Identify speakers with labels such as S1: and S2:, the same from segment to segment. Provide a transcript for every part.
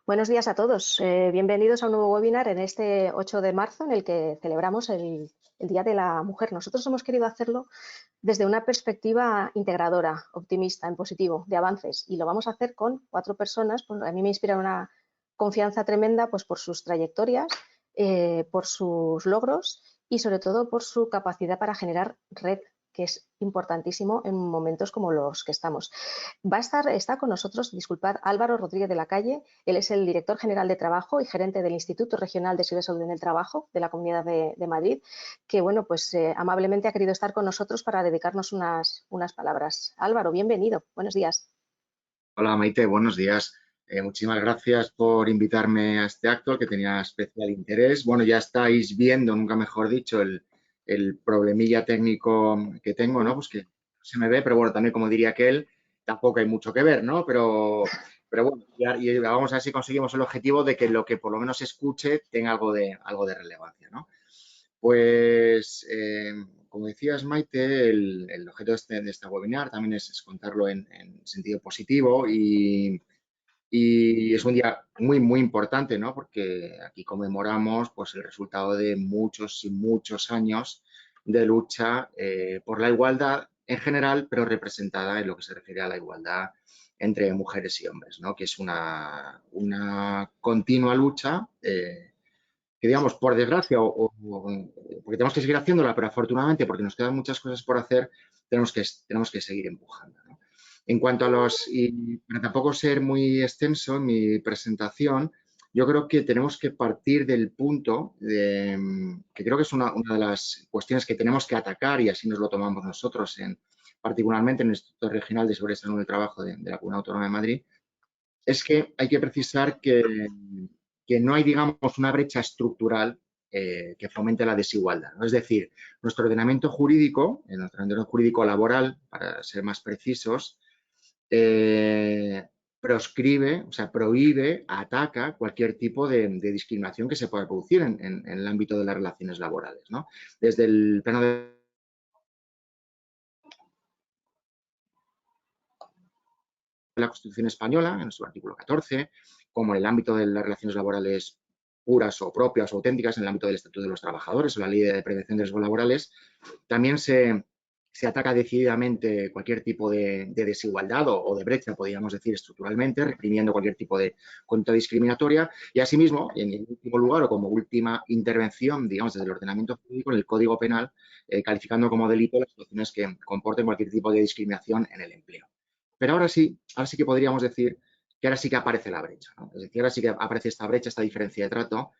S1: Buenos días a todos. Bienvenidos a un nuevo webinar en este 8 de marzo en el que celebramos el Día de la Mujer. Nosotros hemos querido hacerlo desde una perspectiva integradora, optimista, en positivo, de avances, y lo vamos a hacer con 4 personas. Pues a mí me inspira una confianza tremenda pues, por sus trayectorias, por sus logros y sobre todo por su capacidad para generar red, que es importantísimo en momentos como los que estamos. Está con nosotros, disculpad, Álvaro Rodríguez de la Calle. Él es el director general de Trabajo y gerente del Instituto Regional de Seguridad y Salud en el Trabajo de la Comunidad de Madrid, que bueno, pues amablemente ha querido estar con nosotros para dedicarnos unas palabras. Álvaro, bienvenido. Buenos días.
S2: Hola Maite, buenos días. Muchísimas gracias por invitarme a este acto que tenía especial interés. Bueno, ya estáis viendo, nunca mejor dicho, el problemilla técnico que tengo, ¿no? Pues que se me ve, pero bueno, también como diría aquel, tampoco hay mucho que ver, ¿no? Pero bueno, y vamos a ver si conseguimos el objetivo de que lo que por lo menos se escuche tenga algo de relevancia, ¿no? Pues, como decías, Maite, el objeto de este webinar también es contarlo en sentido positivo y es un día muy importante, ¿no? Porque aquí conmemoramos pues, el resultado de muchos y muchos años de lucha por la igualdad en general, pero representada en lo que se refiere a la igualdad entre mujeres y hombres, ¿no? Que es una continua lucha que digamos, por desgracia, porque tenemos que seguir haciéndola, pero afortunadamente, porque nos quedan muchas cosas por hacer, tenemos que seguir empujando, ¿no? En cuanto a y para tampoco ser muy extenso en mi presentación, yo creo que tenemos que partir del punto que creo que es una de las cuestiones que tenemos que atacar y así nos lo tomamos nosotros, particularmente en el Instituto Regional de Seguridad y Salud del Trabajo de la Comunidad Autónoma de Madrid, es que hay que precisar que no hay, digamos, una brecha estructural que fomente la desigualdad, ¿no? Es decir, nuestro ordenamiento jurídico laboral, para ser más precisos, proscribe, o sea, prohíbe, ataca cualquier tipo de discriminación que se pueda producir en el ámbito de las relaciones laborales, ¿no? Desde el plano de la Constitución española, en su artículo 14, como en el ámbito de las relaciones laborales puras o propias o auténticas, en el ámbito del Estatuto de los Trabajadores o la Ley de Prevención de Riesgos Laborales, también se ataca decididamente cualquier tipo de desigualdad o de brecha, podríamos decir, estructuralmente, reprimiendo cualquier tipo de conducta discriminatoria y, asimismo, en el último lugar o como última intervención, digamos, desde el ordenamiento jurídico, en el Código Penal, calificando como delito las situaciones que comporten cualquier tipo de discriminación en el empleo. Pero ahora sí que podríamos decir que ahora sí que aparece la brecha, ¿no? Es decir, ahora sí que aparece esta brecha, esta diferencia de trato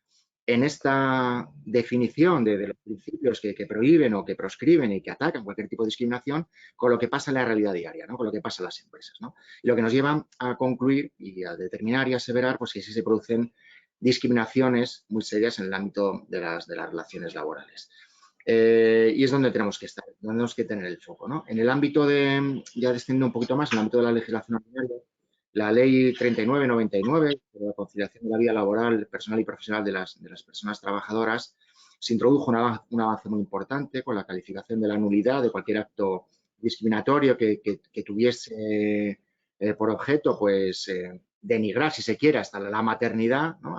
S2: en esta definición de los principios que prohíben o que proscriben y que atacan cualquier tipo de discriminación con lo que pasa en la realidad diaria, ¿no? Con lo que pasa en las empresas, ¿no? Y lo que nos lleva a concluir y a determinar y a aseverar pues, que sí se producen discriminaciones muy serias en el ámbito de las relaciones laborales. Y es donde tenemos que estar, donde tenemos que tener el foco, ¿no? En el ámbito ya descendiendo un poquito más, en el ámbito de la legislación ordinaria, la Ley 3999, de la conciliación de la vida laboral, personal y profesional de las personas trabajadoras, se introdujo un avance muy importante con la calificación de la nulidad de cualquier acto discriminatorio que tuviese por objeto, pues, denigrar, si se quiere, hasta la maternidad, ¿no?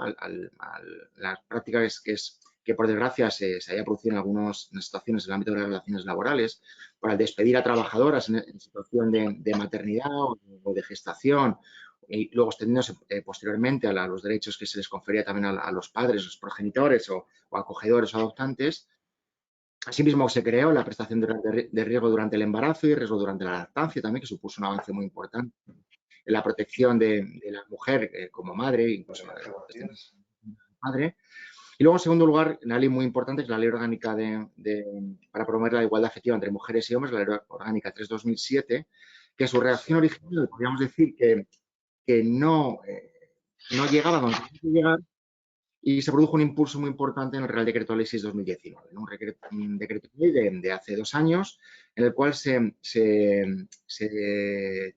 S2: Las prácticas que por desgracia se haya producido en algunas situaciones en el ámbito de las relaciones laborales, para despedir a trabajadoras en situación de maternidad o de gestación, y luego extendiéndose posteriormente a los derechos que se les confería también a los padres, los progenitores o acogedores o adoptantes. Asimismo, se creó la prestación de riesgo durante el embarazo y riesgo durante la lactancia también, que supuso un avance muy importante en la protección de la mujer como madre, incluso la madre. Y luego, en segundo lugar, una ley muy importante, que es la Ley Orgánica para promover la igualdad efectiva entre mujeres y hombres, la Ley Orgánica 3/2007, que su redacción original, podríamos decir que no llegaba donde tenía que llegar y se produjo un impulso muy importante en el Real Decreto Ley 6/2019, ¿no? Un decreto ley de hace 2 años, en el cual se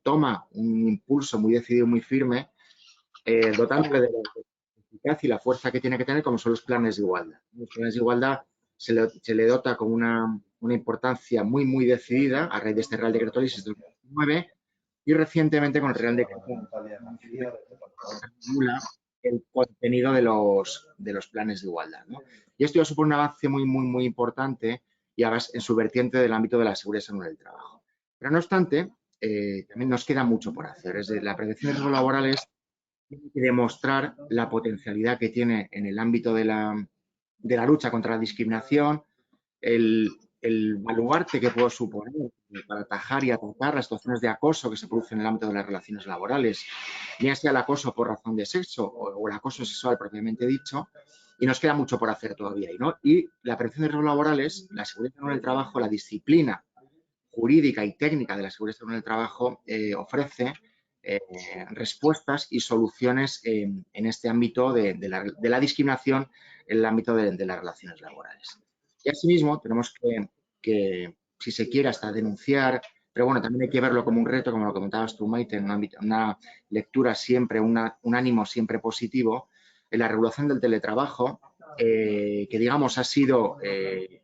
S2: toma un impulso muy decidido, muy firme, dotándole de y la fuerza que tiene que tener, como son los planes de igualdad. Los planes de igualdad se le dota con una importancia muy decidida a raíz de este Real Decreto Ley 6/2019 y recientemente con el Real Decreto el contenido de los planes de igualdad, ¿no? Y esto ya supone un avance muy importante y además en su vertiente del ámbito de la seguridad y salud del trabajo. Pero no obstante, también nos queda mucho por hacer. Es decir, la prevención de riesgos laborales tiene que demostrar la potencialidad que tiene en el ámbito de la lucha contra la discriminación, el baluarte que puede suponer para atajar y atacar las situaciones de acoso que se producen en el ámbito de las relaciones laborales, ya sea el acoso por razón de sexo o el acoso sexual propiamente dicho, y nos queda mucho por hacer todavía. ¿No? Y la prevención de riesgos laborales, la seguridad en el trabajo, la disciplina jurídica y técnica de la seguridad en el trabajo ofrece respuestas y soluciones en este ámbito de la discriminación en el ámbito de las relaciones laborales. Y asimismo tenemos que, si se quiere, hasta denunciar, pero bueno, también hay que verlo como un reto, como lo comentabas tú, Maite, en una lectura siempre, un ánimo siempre positivo, en la regulación del teletrabajo, que digamos ha sido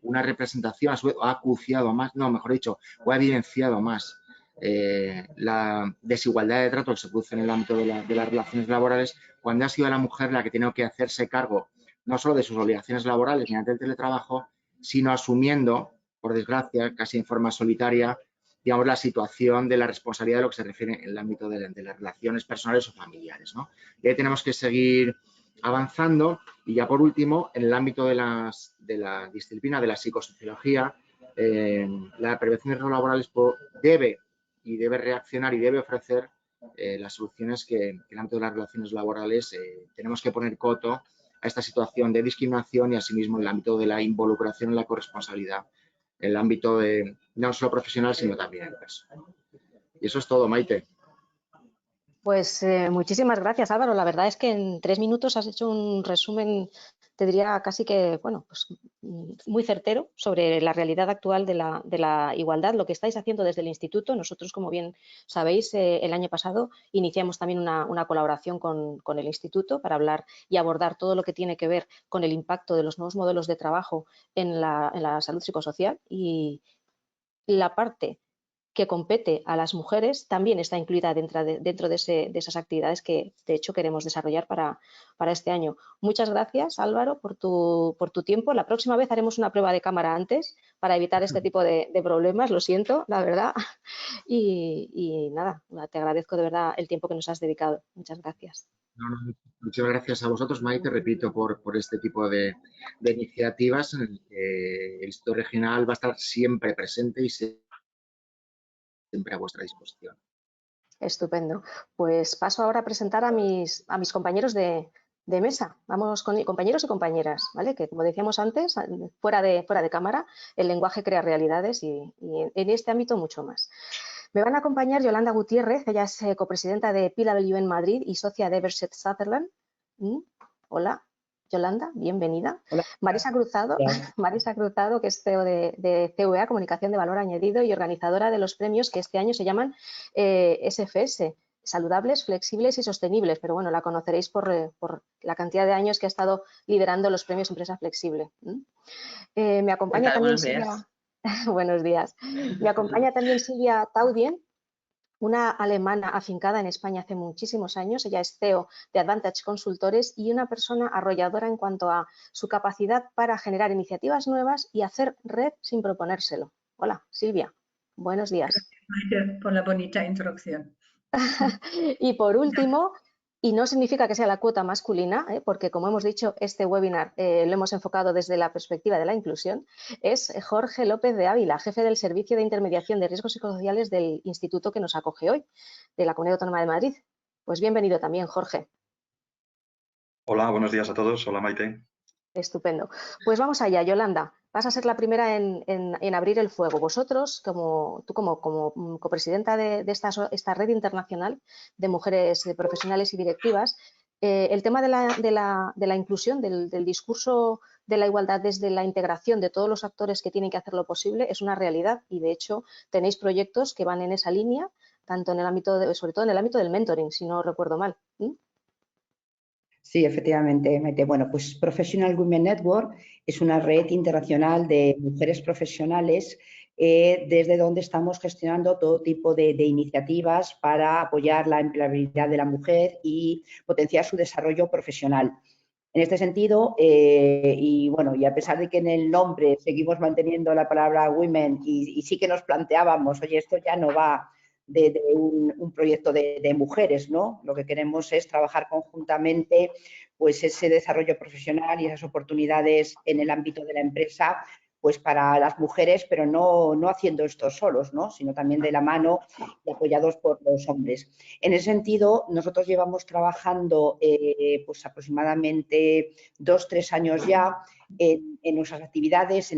S2: una representación, ha acuciado más, no, mejor dicho, o ha evidenciado más la desigualdad de trato que se produce en el ámbito de las relaciones laborales, cuando ha sido la mujer la que tiene que hacerse cargo no solo de sus obligaciones laborales mediante el teletrabajo, sino asumiendo, por desgracia, casi en forma solitaria, digamos, la situación de la responsabilidad de lo que se refiere en el ámbito de las relaciones personales o familiares, ¿no? Y ahí tenemos que seguir avanzando. Y ya por último, en el ámbito de la disciplina de la psicosociología, la prevención de riesgos laborales debe reaccionar y debe ofrecer las soluciones que en el ámbito de las relaciones laborales tenemos que poner coto a esta situación de discriminación y asimismo en el ámbito de la involucración en la corresponsabilidad, en el ámbito de no solo profesional sino también en personal. Y eso es todo, Maite.
S1: Pues muchísimas gracias, Álvaro. La verdad es que en 3 minutos has hecho un resumen, te diría casi que, bueno, pues muy certero sobre la realidad actual de la igualdad, lo que estáis haciendo desde el instituto. Nosotros, como bien sabéis, el año pasado iniciamos también una colaboración con el instituto para hablar y abordar todo lo que tiene que ver con el impacto de los nuevos modelos de trabajo en la salud psicosocial, y la parte que compete a las mujeres también está incluida dentro de esas actividades que, de hecho, queremos desarrollar para este año. Muchas gracias, Álvaro, por tu tiempo. La próxima vez haremos una prueba de cámara antes para evitar este tipo de problemas. Lo siento, la verdad. Y nada, te agradezco de verdad el tiempo que nos has dedicado. Muchas gracias.
S2: Muchas gracias a vosotros, Maite, repito, por este tipo de iniciativas en el que el Instituto Regional va a estar siempre presente y siempre a vuestra disposición.
S1: Estupendo. Pues paso ahora a presentar a mis compañeros de mesa. Vamos con compañeros y compañeras, ¿vale? Que, como decíamos antes, fuera de cámara, el lenguaje crea realidades y en este ámbito mucho más. Me van a acompañar Yolanda Gutiérrez, ella es copresidenta de PWN en Madrid y socia de Eversheds Sutherland. Hola, Yolanda, bienvenida.
S3: Hola.
S1: Marisa Cruzado, Marisa Cruzado, que es CEO de CVA, Comunicación de Valor Añadido, y organizadora de los premios que este año se llaman SFS, Saludables, Flexibles y Sostenibles, pero bueno, la conoceréis por la cantidad de años que ha estado liderando los premios Empresa Flexible. Me acompaña también Silvia. Buenos días. Me acompaña también Silvia Taudien, una alemana afincada en España hace muchísimos años. Ella es CEO de Advantage Consultores y una persona arrolladora en cuanto a su capacidad para generar iniciativas nuevas y hacer red sin proponérselo. Hola, Silvia. Buenos días.
S3: Gracias, Maite, por la bonita introducción.
S1: Y por último, y no significa que sea la cuota masculina, porque como hemos dicho, este webinar lo hemos enfocado desde la perspectiva de la inclusión, es Jorge López de Ávila, jefe del Servicio de Intermediación de Riesgos Psicosociales del instituto que nos acoge hoy, de la Comunidad Autónoma de Madrid. Pues bienvenido también, Jorge.
S4: Hola, buenos días a todos. Hola, Maite.
S1: Estupendo. Pues vamos allá, Yolanda. Vas a ser la primera en abrir el fuego. Vosotros, tú como copresidenta de esta red internacional de mujeres profesionales y directivas, el tema de la inclusión, del discurso de la igualdad desde la integración de todos los actores que tienen que hacerlo posible es una realidad, y de hecho tenéis proyectos que van en esa línea, tanto en el ámbito sobre todo en el ámbito del mentoring, si no recuerdo mal.
S5: Sí, efectivamente, Maite. Bueno, pues Professional Women Network es una red internacional de mujeres profesionales desde donde estamos gestionando todo tipo de iniciativas para apoyar la empleabilidad de la mujer y potenciar su desarrollo profesional. En este sentido, y bueno, y a pesar de que en el nombre seguimos manteniendo la palabra women y sí que nos planteábamos, oye, esto ya no va de un proyecto de mujeres, ¿no? Lo que queremos es trabajar conjuntamente pues ese desarrollo profesional y esas oportunidades en el ámbito de la empresa pues para las mujeres, pero no haciendo esto solos, ¿no? Sino también de la mano y apoyados por los hombres. En ese sentido, nosotros llevamos trabajando pues aproximadamente 2-3 años ya en nuestras actividades,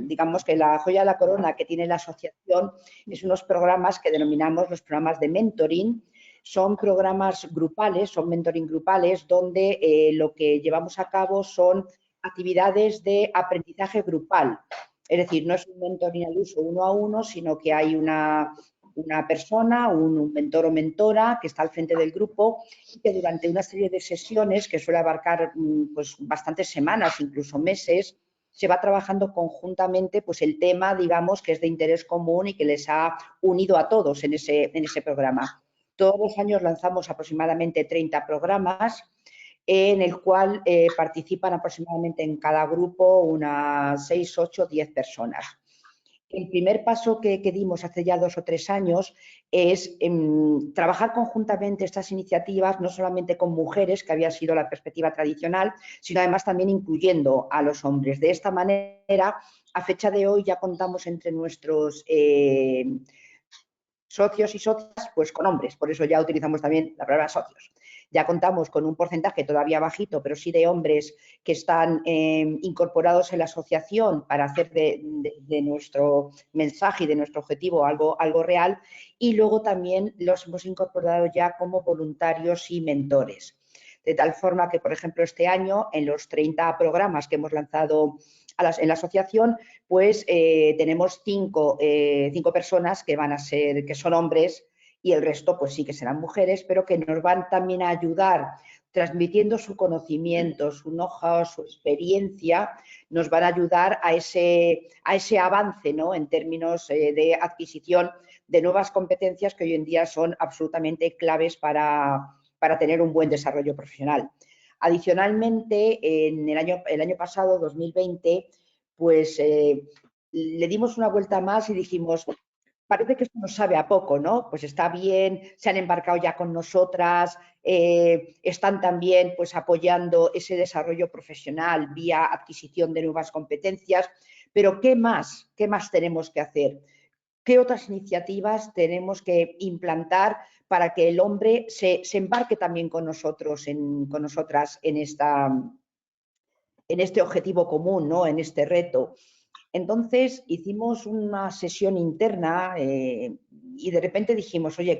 S5: digamos que la joya de la corona que tiene la asociación es unos programas que denominamos los programas de mentoring. Son programas grupales, son mentoring grupales, donde lo que llevamos a cabo son actividades de aprendizaje grupal. Es decir, no es un mentoring al uso uno a uno, sino que hay una persona, un mentor o mentora que está al frente del grupo y que durante una serie de sesiones, que suele abarcar pues, bastantes semanas, incluso meses, se va trabajando conjuntamente pues, el tema, digamos, que es de interés común y que les ha unido a todos en ese programa. Todos los años lanzamos aproximadamente 30 programas en el cual participan aproximadamente en cada grupo unas 6, 8, 10 personas. El primer paso que dimos hace ya 2 o 3 años es trabajar conjuntamente estas iniciativas, no solamente con mujeres, que había sido la perspectiva tradicional, sino además también incluyendo a los hombres. De esta manera, a fecha de hoy ya contamos entre nuestros socios y socias, pues con hombres, por eso ya utilizamos también la palabra socios. Ya contamos con un porcentaje todavía bajito, pero sí de hombres que están incorporados en la asociación para hacer de nuestro mensaje y de nuestro objetivo algo real, y luego también los hemos incorporado ya como voluntarios y mentores. De tal forma que, por ejemplo, este año, en los 30 programas que hemos lanzado en la asociación, pues tenemos 5 personas que son hombres y el resto pues sí que serán mujeres, pero que nos van también a ayudar transmitiendo su conocimiento, su know-how, su experiencia, nos van a ayudar a ese avance, ¿no? En términos de adquisición de nuevas competencias que hoy en día son absolutamente claves para tener un buen desarrollo profesional. Adicionalmente, en el año pasado, 2020, pues le dimos una vuelta más y dijimos, parece que esto nos sabe a poco, ¿no? Pues está bien, se han embarcado ya con nosotras, están también pues apoyando ese desarrollo profesional vía adquisición de nuevas competencias, pero ¿qué más tenemos que hacer? ¿Qué otras iniciativas tenemos que implantar para que el hombre se embarque también con nosotros, con nosotras en este objetivo común, ¿no? En este reto? Entonces hicimos una sesión interna y de repente dijimos, oye,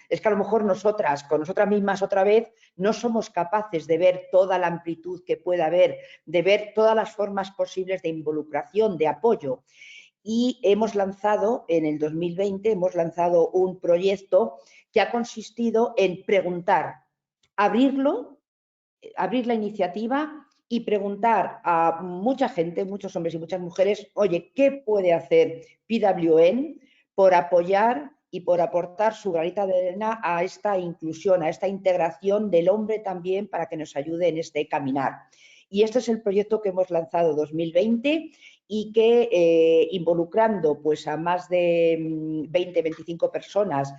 S5: es que a lo mejor nosotras, con nosotras mismas otra vez, no somos capaces de ver toda la amplitud que pueda haber, de ver todas las formas posibles de involucración, de apoyo. Y hemos lanzado, en el 2020, hemos lanzado un proyecto que ha consistido en preguntar, abrir la iniciativa y preguntar a mucha gente, muchos hombres y muchas mujeres, oye, ¿qué puede hacer PWN por apoyar y por aportar su granita de arena a esta inclusión, a esta integración del hombre también para que nos ayude en este caminar? Y este es el proyecto que hemos lanzado 2020 y que involucrando pues a más de 20-25 personas,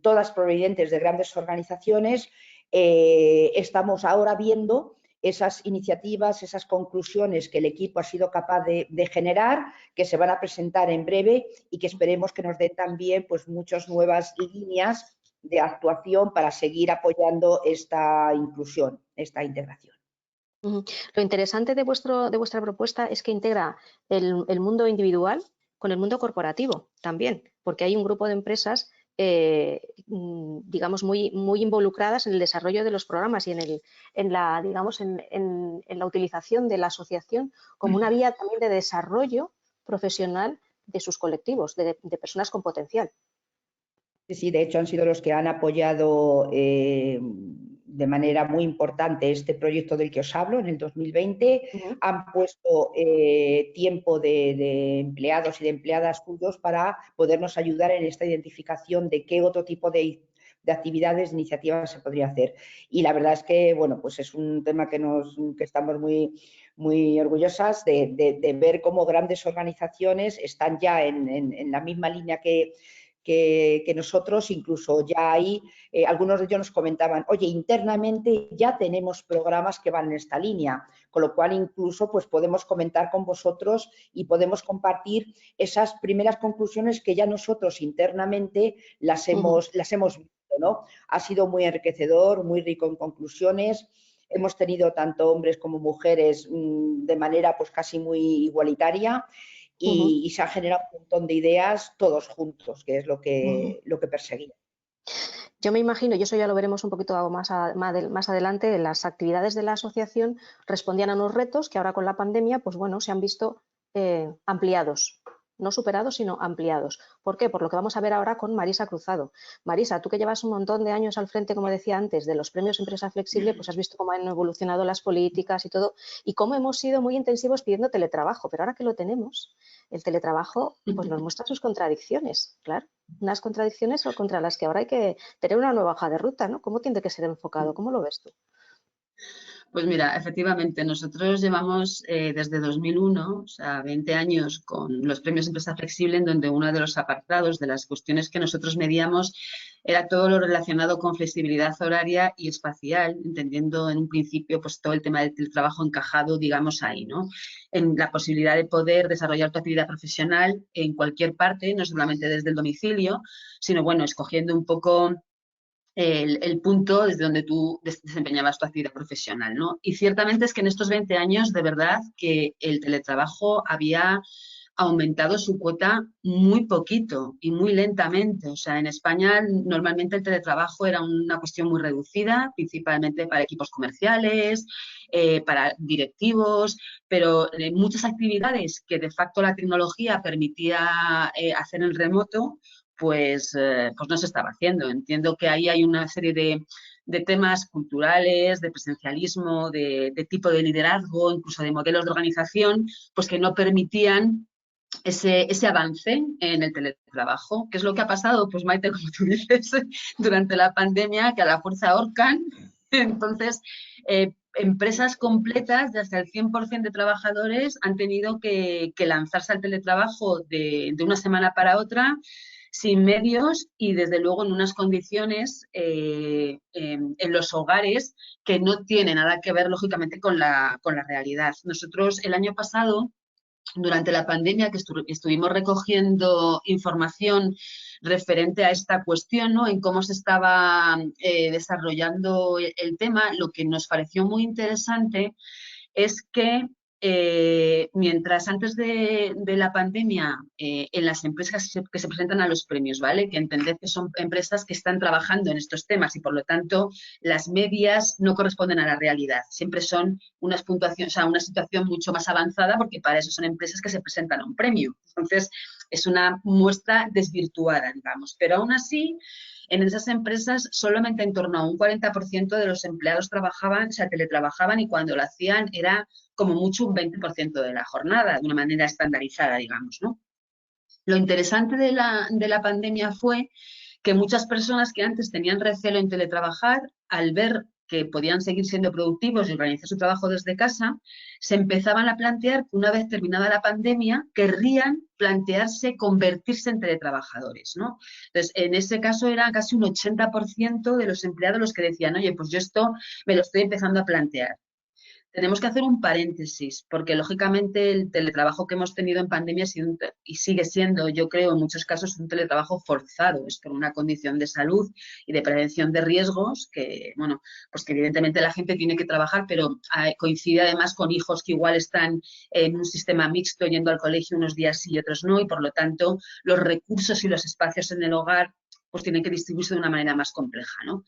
S5: todas provenientes de grandes organizaciones, estamos ahora viendo esas iniciativas, esas conclusiones que el equipo ha sido capaz de generar, que se van a presentar en breve y que esperemos que nos den también pues, muchas nuevas líneas de actuación para seguir apoyando esta inclusión, esta integración.
S1: Lo interesante de vuestra propuesta es que integra el mundo individual con el mundo corporativo también, porque hay un grupo de empresas digamos, muy involucradas en el desarrollo de los programas y en la utilización de la asociación como una vía también de desarrollo profesional de sus colectivos, de personas con potencial.
S5: Sí, de hecho han sido los que han apoyado de manera muy importante este proyecto del que os hablo en el 2020. Han puesto tiempo de empleados y de empleadas suyos para podernos ayudar en esta identificación de qué otro tipo de actividades, de iniciativas se podría hacer. Y la verdad es que, bueno, pues es un tema que estamos muy orgullosas de ver cómo grandes organizaciones están ya en la misma línea que nosotros. Incluso ya hay, algunos de ellos nos comentaban, oye, internamente ya tenemos programas que van en esta línea, con lo cual incluso pues podemos comentar con vosotros y podemos compartir esas primeras conclusiones que ya nosotros internamente las hemos visto, ¿no? Ha sido muy enriquecedor, muy rico en conclusiones. Hemos tenido tanto hombres como mujeres de manera pues casi muy igualitaria. Y se ha generado un montón de ideas todos juntos, que es lo que perseguía.
S1: Yo me imagino, y eso ya lo veremos un poquito más adelante, las actividades de la asociación respondían a unos retos que ahora con la pandemia, pues bueno, se han visto ampliados. No superados, sino ampliados. ¿Por qué? Por lo que vamos a ver ahora con Marisa Cruzado. Marisa, tú que llevas un montón de años al frente, como decía antes, de los premios Empresa Flexible, pues has visto cómo han evolucionado las políticas y todo, y cómo hemos sido muy intensivos pidiendo teletrabajo, pero ahora que lo tenemos, el teletrabajo pues nos muestra sus contradicciones, claro, unas contradicciones contra las que ahora hay que tener una nueva hoja de ruta, ¿no? ¿Cómo tiene que ser enfocado? ¿Cómo lo ves tú?
S6: Pues mira, efectivamente, nosotros llevamos desde 2001, o sea, 20 años con los premios Empresa Flexible, en donde uno de los apartados de las cuestiones que nosotros medíamos era todo lo relacionado con flexibilidad horaria y espacial, entendiendo en un principio pues todo el tema del trabajo encajado, digamos, ahí, ¿no? En la posibilidad de poder desarrollar tu actividad profesional en cualquier parte, no solamente desde el domicilio, sino, bueno, escogiendo un poco el punto desde donde tú desempeñabas tu actividad profesional, ¿no? Y ciertamente es que en estos 20 años, de verdad, que el teletrabajo había aumentado su cuota muy poquito y muy lentamente. O sea, en España normalmente el teletrabajo era una cuestión muy reducida, principalmente para equipos comerciales, para directivos, pero en muchas actividades que de facto la tecnología permitía hacer en remoto, pues no se estaba haciendo. Entiendo que ahí hay una serie de temas culturales, de presencialismo, de tipo de liderazgo, incluso de modelos de organización, pues que no permitían ese avance en el teletrabajo. ¿Qué es lo que ha pasado? Pues Maite, como tú dices, durante la pandemia, que a la fuerza ahorcan. Entonces, empresas completas de hasta el 100% de trabajadores han tenido que lanzarse al teletrabajo de una semana para otra, sin medios y desde luego en unas condiciones en los hogares que no tienen nada que ver lógicamente con la realidad. Nosotros el año pasado, durante la pandemia, que estuvimos recogiendo información referente a esta cuestión, ¿no? En cómo se estaba desarrollando el tema, lo que nos pareció muy interesante es que mientras antes de la pandemia, en las empresas que se presentan a los premios, ¿vale? Que entended que son empresas que están trabajando en estos temas y, por lo tanto, las medias no corresponden a la realidad. Siempre son unas puntuaciones, o sea, una situación mucho más avanzada, porque para eso son empresas que se presentan a un premio. Entonces, es una muestra desvirtuada, digamos. Pero aún así, en esas empresas solamente en torno a un 40% de los empleados trabajaban, o sea, teletrabajaban, y cuando lo hacían era como mucho un 20% de la jornada, de una manera estandarizada, digamos, ¿no? Lo interesante de la pandemia fue que muchas personas que antes tenían recelo en teletrabajar, al ver que podían seguir siendo productivos y organizar su trabajo desde casa, se empezaban a plantear que una vez terminada la pandemia querrían plantearse convertirse en teletrabajadores, ¿no? Entonces, en ese caso era casi un 80% de los empleados los que decían, oye, pues yo esto me lo estoy empezando a plantear. Tenemos que hacer un paréntesis, porque lógicamente el teletrabajo que hemos tenido en pandemia ha sido y sigue siendo, yo creo, en muchos casos un teletrabajo forzado. Es por una condición de salud y de prevención de riesgos que, bueno, pues que evidentemente la gente tiene que trabajar, pero coincide además con hijos que igual están en un sistema mixto, yendo al colegio unos días sí y otros no, y por lo tanto los recursos y los espacios en el hogar pues tienen que distribuirse de una manera más compleja, ¿no?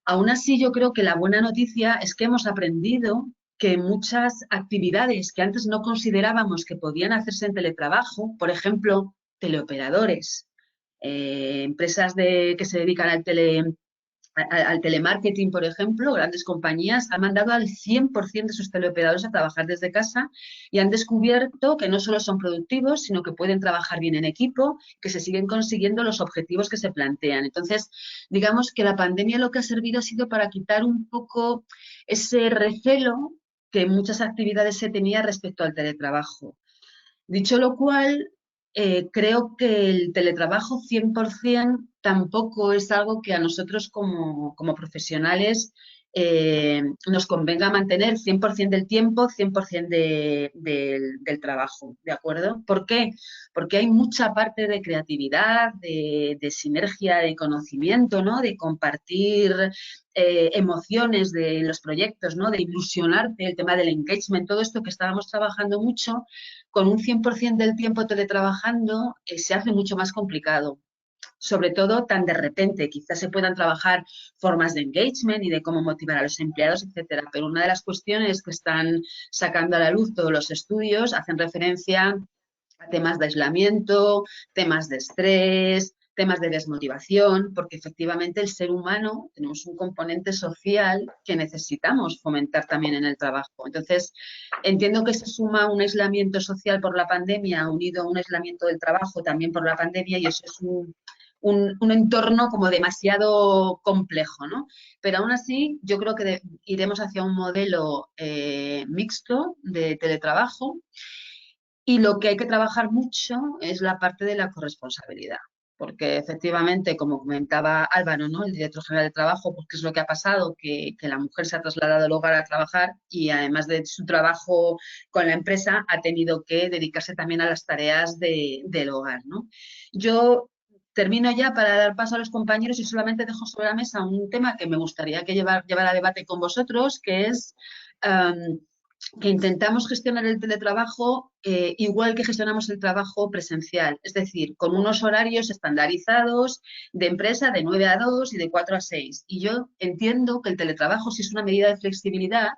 S6: Aún así, yo creo que la buena noticia es que hemos aprendido que muchas actividades que antes no considerábamos que podían hacerse en teletrabajo, por ejemplo, teleoperadores, empresas que se dedican al al telemarketing, por ejemplo, grandes compañías han mandado al 100% de sus teleoperadores a trabajar desde casa y han descubierto que no solo son productivos, sino que pueden trabajar bien en equipo, que se siguen consiguiendo los objetivos que se plantean. Entonces, digamos que la pandemia lo que ha servido ha sido para quitar un poco ese recelo que en muchas actividades se tenía respecto al teletrabajo. Dicho lo cual, creo que el teletrabajo 100% tampoco es algo que a nosotros como profesionales nos convenga mantener 100% del tiempo, 100% del trabajo, ¿de acuerdo? ¿Por qué? Porque hay mucha parte de creatividad, de sinergia, de conocimiento, ¿no? De compartir emociones de los proyectos, ¿no? De ilusionarte, el tema del engagement, todo esto que estábamos trabajando mucho, con un 100% del tiempo teletrabajando se hace mucho más complicado. Sobre todo tan de repente, quizás se puedan trabajar formas de engagement y de cómo motivar a los empleados, etcétera. Pero una de las cuestiones que están sacando a la luz todos los estudios hacen referencia a temas de aislamiento, temas de estrés, temas de desmotivación, porque efectivamente el ser humano tenemos un componente social que necesitamos fomentar también en el trabajo. Entonces, entiendo que se suma un aislamiento social por la pandemia, unido a un aislamiento del trabajo también por la pandemia, y eso es un entorno como demasiado complejo, ¿no? Pero aún así, yo creo que iremos hacia un modelo mixto de teletrabajo. Y lo que hay que trabajar mucho es la parte de la corresponsabilidad, porque efectivamente, como comentaba Álvaro, ¿no? El director general de trabajo, pues qué es lo que ha pasado, que la mujer se ha trasladado al hogar a trabajar y además de su trabajo con la empresa ha tenido que dedicarse también a las tareas del hogar, ¿no? Yo termino ya para dar paso a los compañeros y solamente dejo sobre la mesa un tema que me gustaría que llevar a debate con vosotros, que es que intentamos gestionar el teletrabajo igual que gestionamos el trabajo presencial, es decir, con unos horarios estandarizados de empresa de 9 a 2 y de 4 a 6. Y yo entiendo que el teletrabajo, si es una medida de flexibilidad,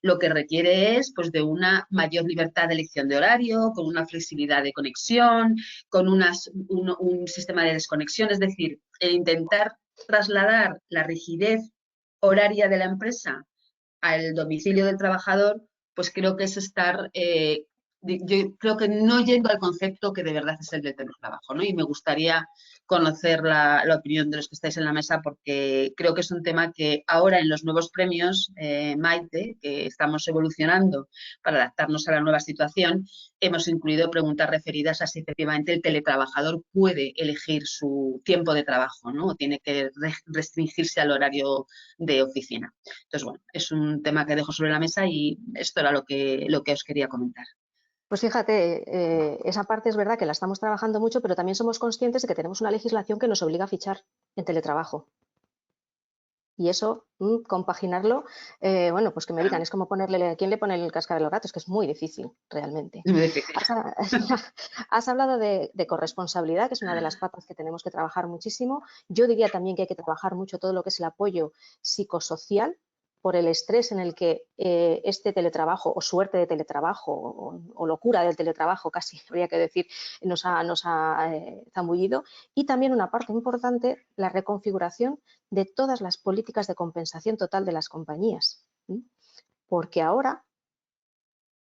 S6: lo que requiere es pues, de una mayor libertad de elección de horario, con una flexibilidad de conexión, con un sistema de desconexión, es decir, el intentar trasladar la rigidez horaria de la empresa al domicilio del trabajador, pues creo que es estar, yo creo que no yendo al concepto que de verdad es el del teletrabajo, ¿no? Y me gustaría conocer la opinión de los que estáis en la mesa, porque creo que es un tema que ahora en los nuevos premios, Maite, que estamos evolucionando para adaptarnos a la nueva situación, hemos incluido preguntas referidas a si efectivamente el teletrabajador puede elegir su tiempo de trabajo, ¿no? O tiene que restringirse al horario de oficina. Entonces, bueno, es un tema que dejo sobre la mesa y esto era lo que os quería comentar.
S1: Pues fíjate, esa parte es verdad que la estamos trabajando mucho, pero también somos conscientes de que tenemos una legislación que nos obliga a fichar en teletrabajo. Y eso, compaginarlo, bueno, pues que me digan, es como ponerle, ¿quién le pone el cascabel a los gatos? Que es muy difícil, realmente.
S6: Es muy difícil.
S1: Has hablado de corresponsabilidad, que es una de las patas que tenemos que trabajar muchísimo. Yo diría también que hay que trabajar mucho todo lo que es el apoyo psicosocial, por el estrés en el que este teletrabajo o suerte de teletrabajo o locura del teletrabajo, casi habría que decir, nos ha zambullido. Y también una parte importante, la reconfiguración de todas las políticas de compensación total de las compañías. Porque ahora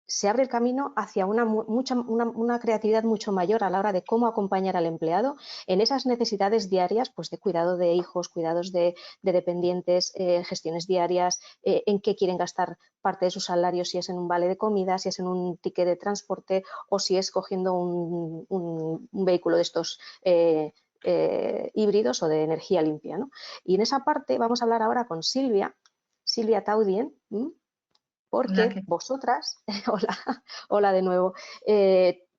S1: se abre el camino hacia una creatividad mucho mayor a la hora de cómo acompañar al empleado en esas necesidades diarias, pues de cuidado de hijos, cuidados de dependientes, gestiones diarias, en qué quieren gastar parte de su salario, si es en un vale de comida, si es en un ticket de transporte o si es cogiendo un vehículo de estos híbridos o de energía limpia, ¿no? Y en esa parte vamos a hablar ahora con Silvia Taudien, porque vosotras, hola de nuevo,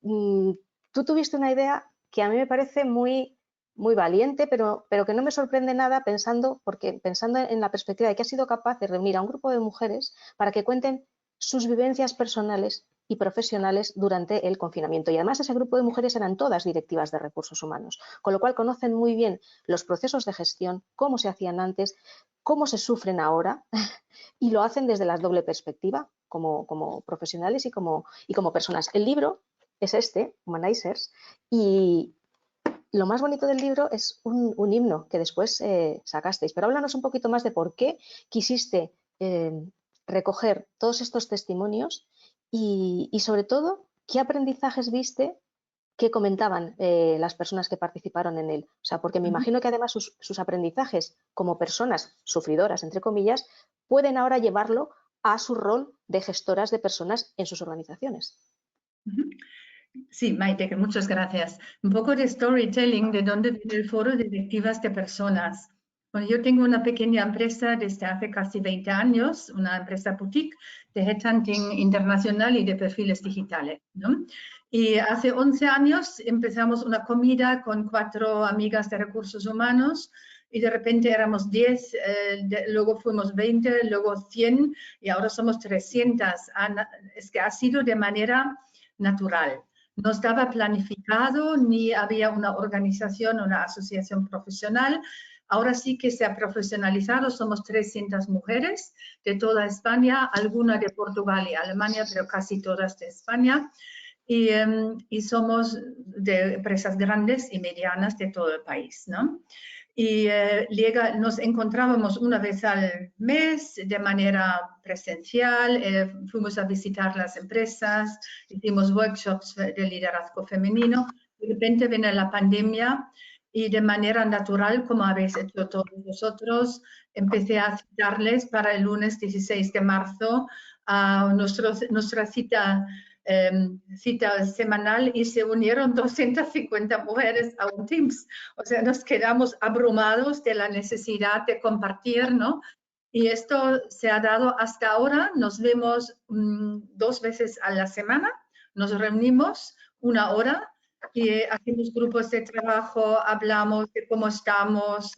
S1: tú tuviste una idea que a mí me parece muy valiente, pero que no me sorprende nada pensando en la perspectiva de que has sido capaz de reunir a un grupo de mujeres para que cuenten sus vivencias personales y profesionales durante el confinamiento. Y además ese grupo de mujeres eran todas directivas de recursos humanos, con lo cual conocen muy bien los procesos de gestión, cómo se hacían antes, cómo se sufren ahora y lo hacen desde la doble perspectiva, como profesionales y como personas. El libro es este, Humanizers, y lo más bonito del libro es un himno que después sacasteis. Pero háblanos un poquito más de por qué quisiste recoger todos estos testimonios y sobre todo, ¿qué aprendizajes viste que comentaban las personas que participaron en él? O sea, porque me imagino que además sus aprendizajes como personas sufridoras, entre comillas, pueden ahora llevarlo a su rol de gestoras de personas en sus organizaciones.
S3: Sí, Maite, muchas gracias. Un poco de storytelling, de dónde viene el foro de directivas de personas. Bueno, yo tengo una pequeña empresa desde hace casi 20 años, una empresa boutique de headhunting internacional y de perfiles digitales, ¿no? Y hace 11 años empezamos una comida con 4 amigas de recursos humanos y de repente éramos 10, luego fuimos 20, luego 100 y ahora somos 300. Es que ha sido de manera natural. No estaba planificado ni había una organización, una asociación profesional. Ahora sí que se ha profesionalizado, somos 300 mujeres de toda España, algunas de Portugal y Alemania, pero casi todas de España. Y somos de empresas grandes y medianas de todo el país, ¿no? Y nos encontrábamos una vez al mes de manera presencial, fuimos a visitar las empresas, hicimos workshops de liderazgo femenino. De repente viene la pandemia y de manera natural, como habéis hecho todos vosotros, empecé a citarles para el lunes 16 de marzo a nuestra cita semanal y se unieron 250 mujeres a un Teams. O sea, nos quedamos abrumados de la necesidad de compartir, ¿no? Y esto se ha dado hasta ahora. Nos vemos 2 veces a la semana, nos reunimos 1 hora y hacemos grupos de trabajo, hablamos de cómo estamos,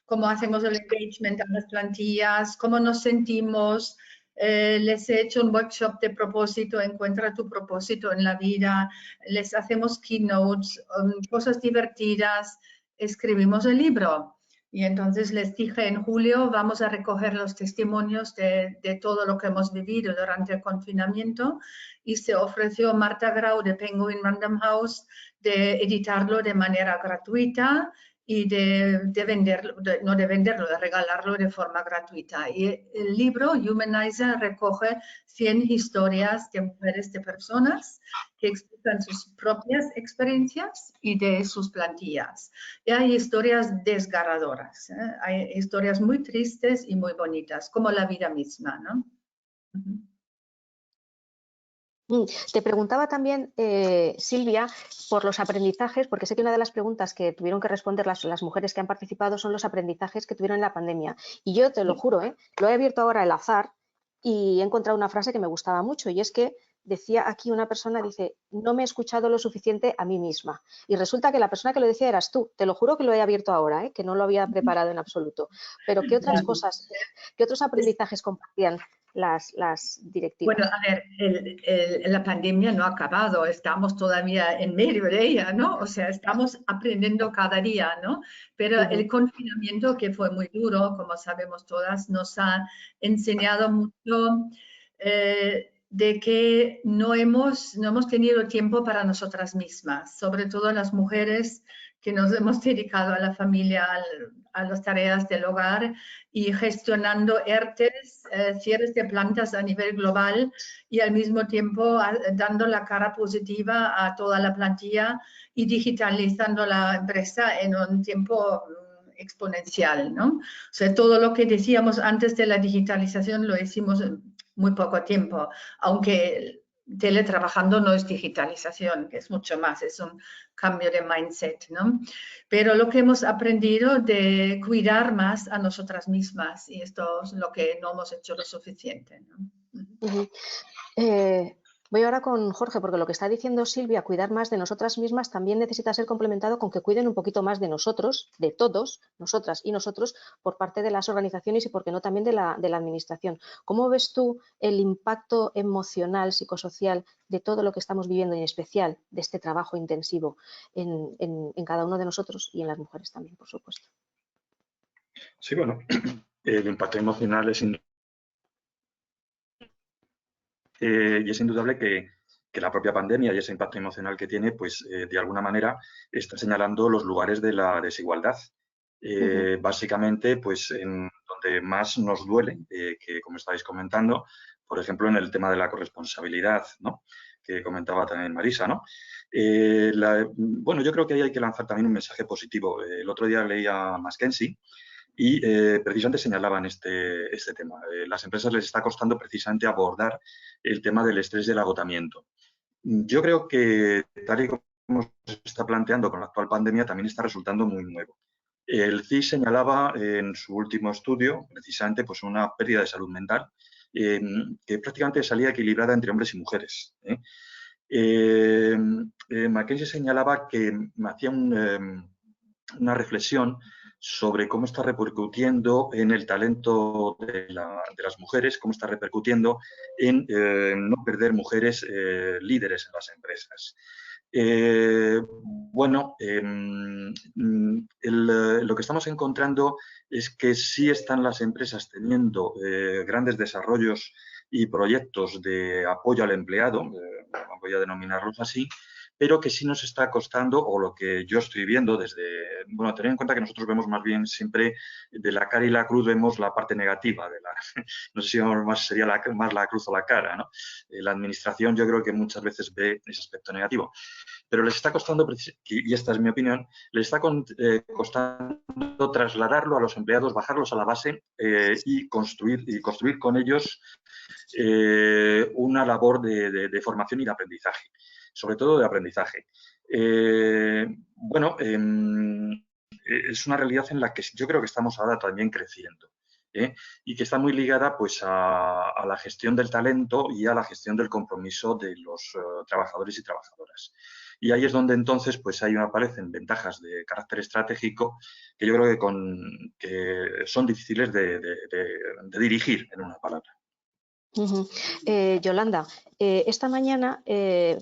S3: cómo hacemos el engagement a las plantillas, cómo nos sentimos. Les he hecho un workshop de propósito, encuentra tu propósito en la vida, les hacemos keynotes, cosas divertidas, escribimos el libro. Y entonces les dije en julio vamos a recoger los testimonios de todo lo que hemos vivido durante el confinamiento y se ofreció Marta Grau de Penguin Random House de editarlo de manera gratuita y de venderlo, no de venderlo, de regalarlo de forma gratuita. Y el libro Humanizer recoge 100 historias de mujeres, de personas que explican sus propias experiencias y de sus plantillas. Y hay historias desgarradoras, ¿eh? Hay historias muy tristes y muy bonitas, como la vida misma, ¿no?
S1: Te preguntaba también, Silvia, por los aprendizajes, porque sé que una de las preguntas que tuvieron que responder las mujeres que han participado son los aprendizajes que tuvieron en la pandemia. Y yo te lo juro, lo he abierto ahora al azar y he encontrado una frase que me gustaba mucho y es que decía aquí una persona, dice, no me he escuchado lo suficiente a mí misma. Y resulta que la persona que lo decía eras tú. Te lo juro que lo he abierto ahora, que no lo había preparado en absoluto. Pero ¿qué otras cosas, qué otros aprendizajes compartían las directivas?
S3: Bueno, a ver, la pandemia no ha acabado, estamos todavía en medio de ella, ¿no? O sea, estamos aprendiendo cada día, ¿no? Pero el confinamiento, que fue muy duro, como sabemos todas, nos ha enseñado mucho de que no hemos tenido tiempo para nosotras mismas, sobre todo las mujeres que nos hemos dedicado a la familia, a las tareas del hogar y gestionando ERTES, cierres de plantas a nivel global y al mismo tiempo dando la cara positiva a toda la plantilla y digitalizando la empresa en un tiempo exponencial, ¿no? O sea, todo lo que decíamos antes de la digitalización lo hicimos en muy poco tiempo, aunque teletrabajando no es digitalización, que es mucho más, es un cambio de mindset, ¿no? Pero lo que hemos aprendido de cuidar más a nosotras mismas y esto es lo que no hemos hecho lo suficiente, ¿no?
S1: Voy ahora con Jorge, porque lo que está diciendo Silvia, cuidar más de nosotras mismas, también necesita ser complementado con que cuiden un poquito más de nosotros, de todos, nosotras y nosotros, por parte de las organizaciones y, por qué no, también de la administración. ¿Cómo ves tú el impacto emocional, psicosocial de todo lo que estamos viviendo, y en especial de este trabajo intensivo en cada uno de nosotros y en las mujeres también, por supuesto?
S4: Sí, bueno, el impacto emocional es indudable que que la propia pandemia y ese impacto emocional que tiene, pues de alguna manera está señalando los lugares de la desigualdad. Básicamente, pues en donde más nos duele, que como estáis comentando, por ejemplo, en el tema de la corresponsabilidad, ¿no?, que comentaba también Marisa, ¿no? Bueno, yo creo que ahí hay que lanzar también un mensaje positivo. El otro día leía a Mackenzie y precisamente señalaban este tema. Las empresas les está costando precisamente abordar el tema del estrés y del agotamiento. Yo creo que, tal y como se está planteando con la actual pandemia, también está resultando muy nuevo. El CIS señalaba en su último estudio, precisamente, pues una pérdida de salud mental que prácticamente salía equilibrada entre hombres y mujeres. Mackenzie señalaba que hacía una reflexión sobre cómo está repercutiendo en el talento de las mujeres, cómo está repercutiendo en no perder mujeres líderes en las empresas. Bueno, lo que estamos encontrando es que sí están las empresas teniendo grandes desarrollos y proyectos de apoyo al empleado, voy a denominarlos así, pero que sí nos está costando, o lo que yo estoy viendo desde, bueno, tener en cuenta que nosotros vemos más bien siempre de la cara y la cruz, vemos la parte negativa de la, no sé si más sería más la cruz o la cara, ¿no? La administración yo creo que muchas veces ve ese aspecto negativo, pero les está costando, y esta es mi opinión, les está costando trasladarlo a los empleados, bajarlos a la base y construir con ellos una labor de formación y de aprendizaje, sobre todo de aprendizaje. Bueno, es una realidad en la que yo creo que estamos ahora también creciendo. Y que está muy ligada pues a la gestión del talento y a la gestión del compromiso de los trabajadores y trabajadoras. Y ahí es donde entonces pues ahí aparecen ventajas de carácter estratégico que yo creo que son difíciles de dirigir en una palabra.
S1: Yolanda, esta mañana,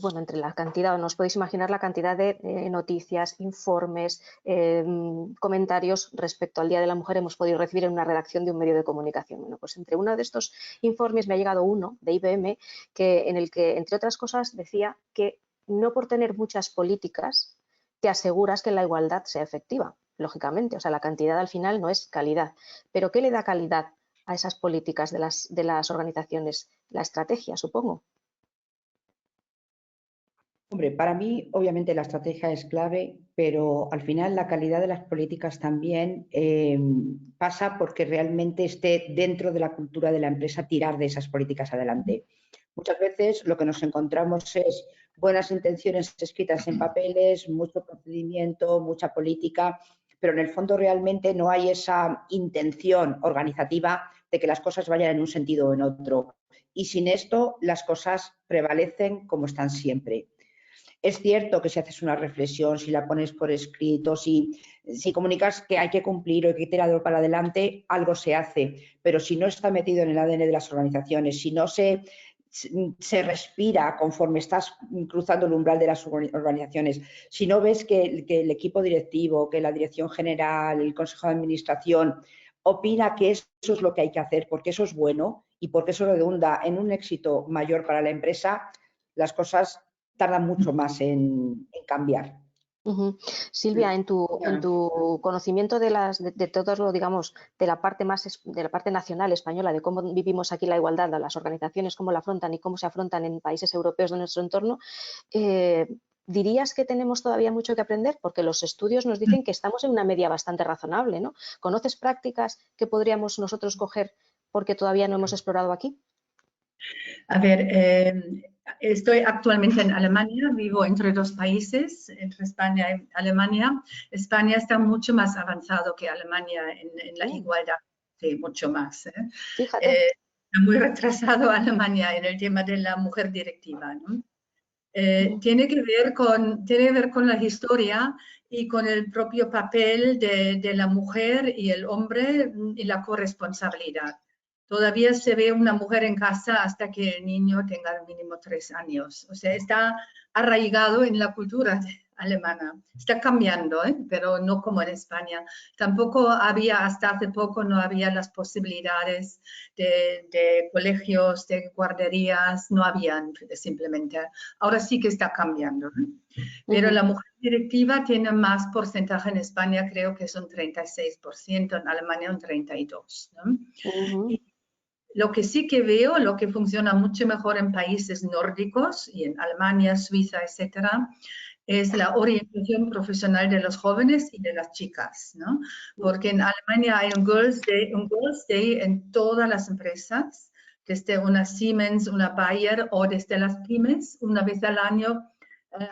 S1: bueno, entre la cantidad, os podéis imaginar la cantidad de noticias, informes, comentarios respecto al Día de la Mujer hemos podido recibir en una redacción de un medio de comunicación. Bueno, pues entre uno de estos informes me ha llegado uno de IBM en el que, entre otras cosas, decía que no por tener muchas políticas te aseguras que la igualdad sea efectiva, lógicamente. O sea, la cantidad al final no es calidad. Pero ¿qué le da calidad a esas políticas de las organizaciones? La estrategia, supongo.
S5: Hombre, para mí, obviamente, la estrategia es clave, pero al final la calidad de las políticas también pasa porque realmente esté dentro de la cultura de la empresa tirar de esas políticas adelante. Muchas veces lo que nos encontramos es buenas intenciones escritas en papeles, mucho procedimiento, mucha política, pero en el fondo realmente no hay esa intención organizativa de que las cosas vayan en un sentido o en otro. Y sin esto, las cosas prevalecen como están siempre. Es cierto que si haces una reflexión, si la pones por escrito, si comunicas que hay que cumplir o hay que tirarlo para adelante, algo se hace. Pero si no está metido en el ADN de las organizaciones, si no se respira conforme estás cruzando el umbral de las organizaciones, si no ves que el equipo directivo, que la dirección general, el consejo de administración opina que eso es lo que hay que hacer porque eso es bueno y porque eso redunda en un éxito mayor para la empresa, las cosas tardan mucho más en cambiar.
S1: Silvia, en tu conocimiento de todo lo, digamos, de la parte nacional española, de cómo vivimos aquí la igualdad, de las organizaciones, cómo la afrontan y cómo se afrontan en países europeos de nuestro entorno, ¿dirías que tenemos todavía mucho que aprender? Porque los estudios nos dicen que estamos en una media bastante razonable, ¿no? ¿Conoces prácticas que podríamos nosotros coger porque todavía no hemos explorado aquí?
S3: A ver, estoy actualmente en Alemania, vivo entre dos países, entre España y Alemania. España está mucho más avanzado que Alemania en la igualdad, sí, mucho más.
S1: Fíjate.
S3: Está muy retrasado Alemania en el tema de la mujer directiva, ¿no? Tiene que ver con la historia y con el propio papel de la mujer y el hombre y la corresponsabilidad. Todavía se ve una mujer en casa hasta que el niño tenga al mínimo 3 años. O sea, está arraigado en la cultura alemana. Está cambiando, pero no como en España. Tampoco había, hasta hace poco, no había las posibilidades de colegios, de guarderías, no habían simplemente. Ahora sí que está cambiando. Pero la mujer directiva tiene más porcentaje en España, creo que es un 36%, en Alemania un 32%. ¿no? Y lo que sí que veo, lo que funciona mucho mejor en países nórdicos y en Alemania, Suiza, etcétera, es la orientación profesional de los jóvenes y de las chicas, ¿no? Porque en Alemania hay un Girls Day en todas las empresas, desde una Siemens, una Bayer o desde las pymes, una vez al año.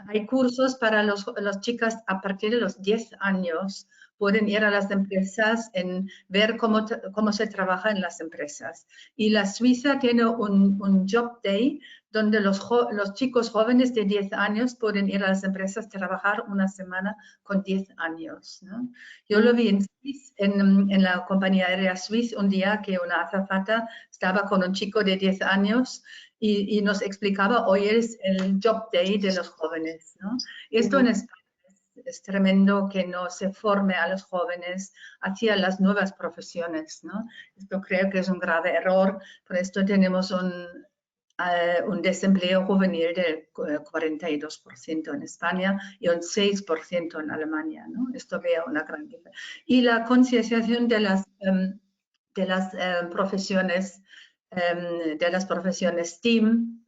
S3: Hay cursos para las chicas a partir de los 10 años. Pueden ir a las empresas en ver cómo se trabaja en las empresas. Y la Suiza tiene un Job Day donde los chicos jóvenes de 10 años pueden ir a las empresas a trabajar una semana con 10 años. ¿no? Yo lo vi en la compañía aérea Swiss un día que una azafata estaba con un chico de 10 años y nos explicaba, hoy es el Job Day de los jóvenes. ¿no? Esto en España es tremendo que no se forme a los jóvenes hacia las nuevas profesiones. ¿no? Esto creo que es un grave error, por esto tenemos un desempleo juvenil del 42% en España y un 6% en Alemania. ¿no? Esto veo una gran diferencia. Y la concienciación de las profesiones STEAM,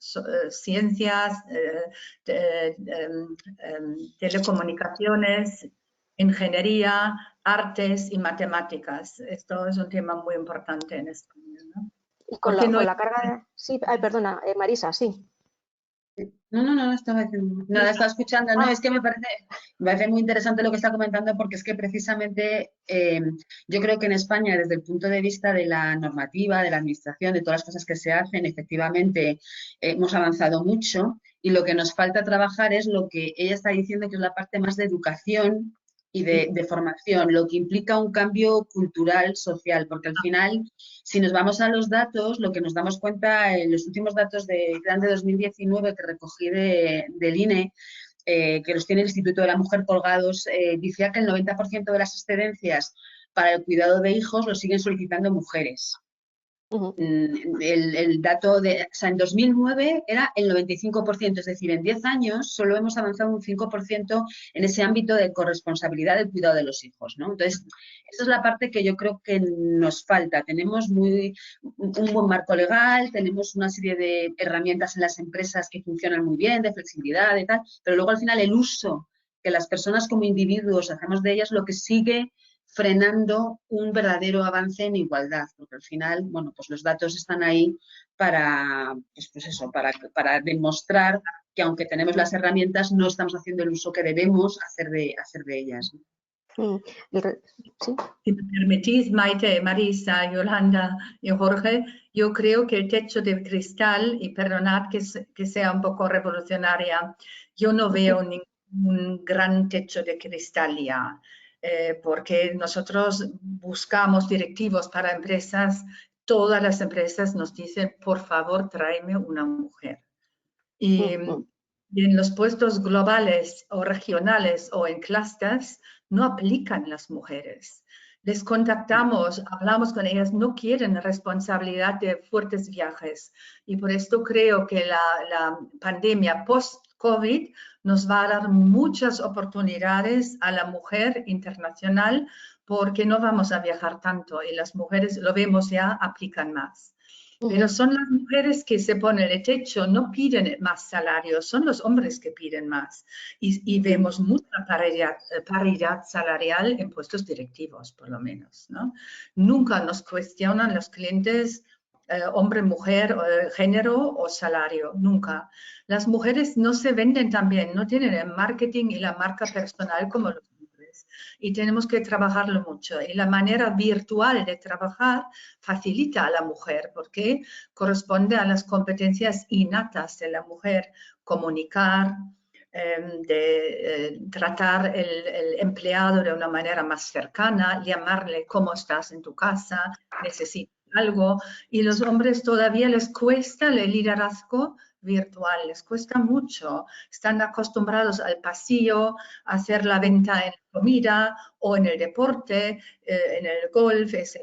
S3: ciencias, telecomunicaciones, ingeniería, artes y matemáticas. Esto es un tema muy importante en España. ¿no?
S1: Y con la carga de... Sí, ay, perdona, Marisa, sí.
S6: No, estaba escuchando. No, es que me parece muy interesante lo que está comentando porque es que precisamente yo creo que en España, desde el punto de vista de la normativa, de la administración, de todas las cosas que se hacen, efectivamente hemos avanzado mucho y lo que nos falta trabajar es lo que ella está diciendo, que es la parte más de educación y de formación, lo que implica un cambio cultural, social, porque al final, si nos vamos a los datos, lo que nos damos cuenta en los últimos datos de 2019 que recogí del INE, que los tiene el Instituto de la Mujer colgados, decía que el 90% de las excedencias para el cuidado de hijos lo siguen solicitando mujeres. El dato en 2009 era el 95%, es decir, en 10 años solo hemos avanzado un 5% en ese ámbito de corresponsabilidad del cuidado de los hijos, ¿no? Entonces, esa es la parte que yo creo que nos falta. Tenemos un buen marco legal, tenemos una serie de herramientas en las empresas que funcionan muy bien, de flexibilidad y tal, pero luego al final el uso que las personas como individuos hacemos de ellas lo que sigue frenando un verdadero avance en igualdad, porque al final, bueno, pues los datos están ahí para demostrar que aunque tenemos las herramientas, no estamos haciendo el uso que debemos hacer de ellas.
S3: ¿Sí? Si me permitís, Maite, Marisa, Yolanda y Jorge, yo creo que el techo de cristal, y perdonad que sea un poco revolucionaria, yo no veo ningún gran techo de cristal ya. Porque nosotros buscamos directivos para empresas, todas las empresas nos dicen, por favor, tráeme una mujer. Y en los puestos globales o regionales o en clusters no aplican las mujeres. Les contactamos, hablamos con ellas, no quieren responsabilidad de fuertes viajes. Y por esto creo que la pandemia post-COVID nos va a dar muchas oportunidades a la mujer internacional porque no vamos a viajar tanto y las mujeres, lo vemos ya, aplican más. Pero son las mujeres que se ponen el techo, no piden más salario, son los hombres que piden más. Y vemos mucha paridad salarial en puestos directivos, por lo menos, ¿no? Nunca nos cuestionan los clientes hombre, mujer, género o salario, nunca. Las mujeres no se venden tan bien, no tienen el marketing y la marca personal como los hombres. Y tenemos que trabajarlo mucho. Y la manera virtual de trabajar facilita a la mujer porque corresponde a las competencias innatas de la mujer, comunicar, tratar el empleado de una manera más cercana, llamarle cómo estás en tu casa, necesitas algo, y los hombres todavía les cuesta el liderazgo virtual, les cuesta mucho. Están acostumbrados al pasillo, a hacer la venta en comida o en el deporte, en el golf, etc.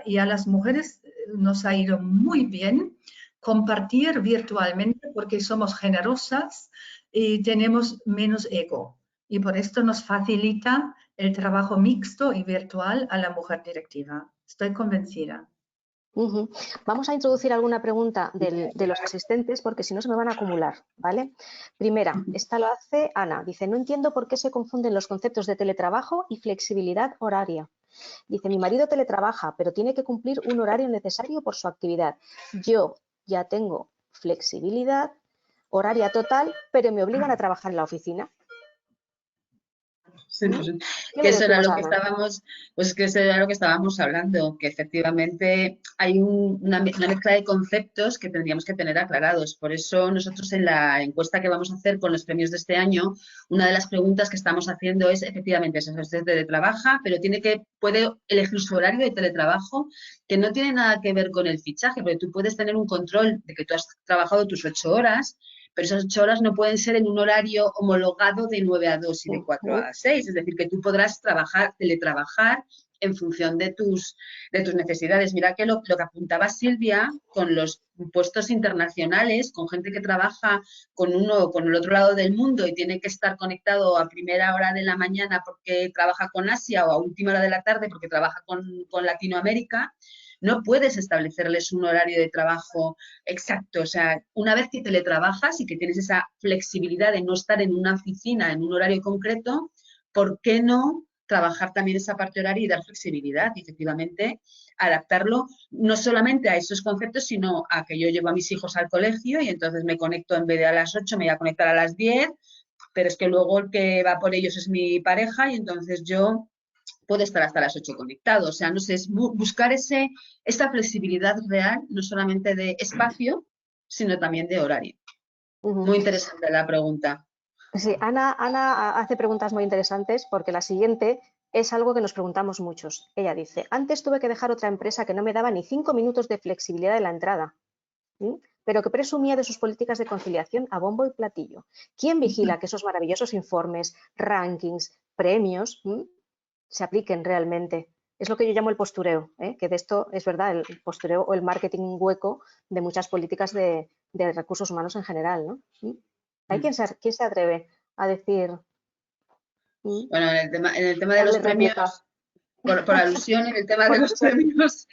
S3: Y a las mujeres nos ha ido muy bien compartir virtualmente porque somos generosas y tenemos menos ego. Y por esto nos facilita el trabajo mixto y virtual a la mujer directiva. Estoy convencida.
S1: Vamos a introducir alguna pregunta de los asistentes porque si no se me van a acumular, ¿vale? Primera, esta lo hace Ana. Dice, no entiendo por qué se confunden los conceptos de teletrabajo y flexibilidad horaria. Dice, mi marido teletrabaja, pero tiene que cumplir un horario necesario por su actividad. Yo ya tengo flexibilidad horaria total, pero me obligan a trabajar en la oficina.
S6: Sí, pues, que eso era lo que estábamos, pues que eso era lo que estábamos hablando, que efectivamente hay una mezcla de conceptos que tendríamos que tener aclarados. Por eso nosotros en la encuesta que vamos a hacer con los premios de este año, una de las preguntas que estamos haciendo es efectivamente eso, usted teletrabaja, pero puede elegir su horario de teletrabajo, que no tiene nada que ver con el fichaje, porque tú puedes tener un control de que tú has trabajado tus 8 horas, pero esas 8 horas no pueden ser en un horario homologado de 9 a 2 y de 4 a 6. Es decir, que tú podrás teletrabajar en función de tus necesidades. Mira que lo que apuntaba Silvia con los puestos internacionales, con gente que trabaja con uno o con el otro lado del mundo y tiene que estar conectado a primera hora de la mañana porque trabaja con Asia o a última hora de la tarde porque trabaja con Latinoamérica. No puedes establecerles un horario de trabajo exacto. O sea, una vez que teletrabajas y que tienes esa flexibilidad de no estar en una oficina en un horario concreto, ¿por qué no trabajar también esa parte horaria y dar flexibilidad? Y efectivamente, adaptarlo no solamente a esos conceptos, sino a que yo llevo a mis hijos al colegio y entonces me conecto en vez de a las 8, me voy a conectar a las 10, pero es que luego el que va por ellos es mi pareja y entonces yo puede estar hasta las 8 conectado. O sea, no sé, es buscar esta flexibilidad real, no solamente de espacio, sino también de horario. Muy interesante la pregunta.
S1: Sí, Ana hace preguntas muy interesantes porque la siguiente es algo que nos preguntamos muchos. Ella dice, antes tuve que dejar otra empresa que no me daba ni 5 minutos de flexibilidad de la entrada, pero que presumía de sus políticas de conciliación a bombo y platillo. ¿Quién vigila que esos maravillosos informes, rankings, premios se apliquen realmente? Es lo que yo llamo el postureo, que de esto es verdad, el postureo o el marketing hueco de muchas políticas de recursos humanos en general, ¿no? ¿Hay quién se atreve a decir?
S6: Bueno, en el tema de los premios, por alusión, en el tema de los premios,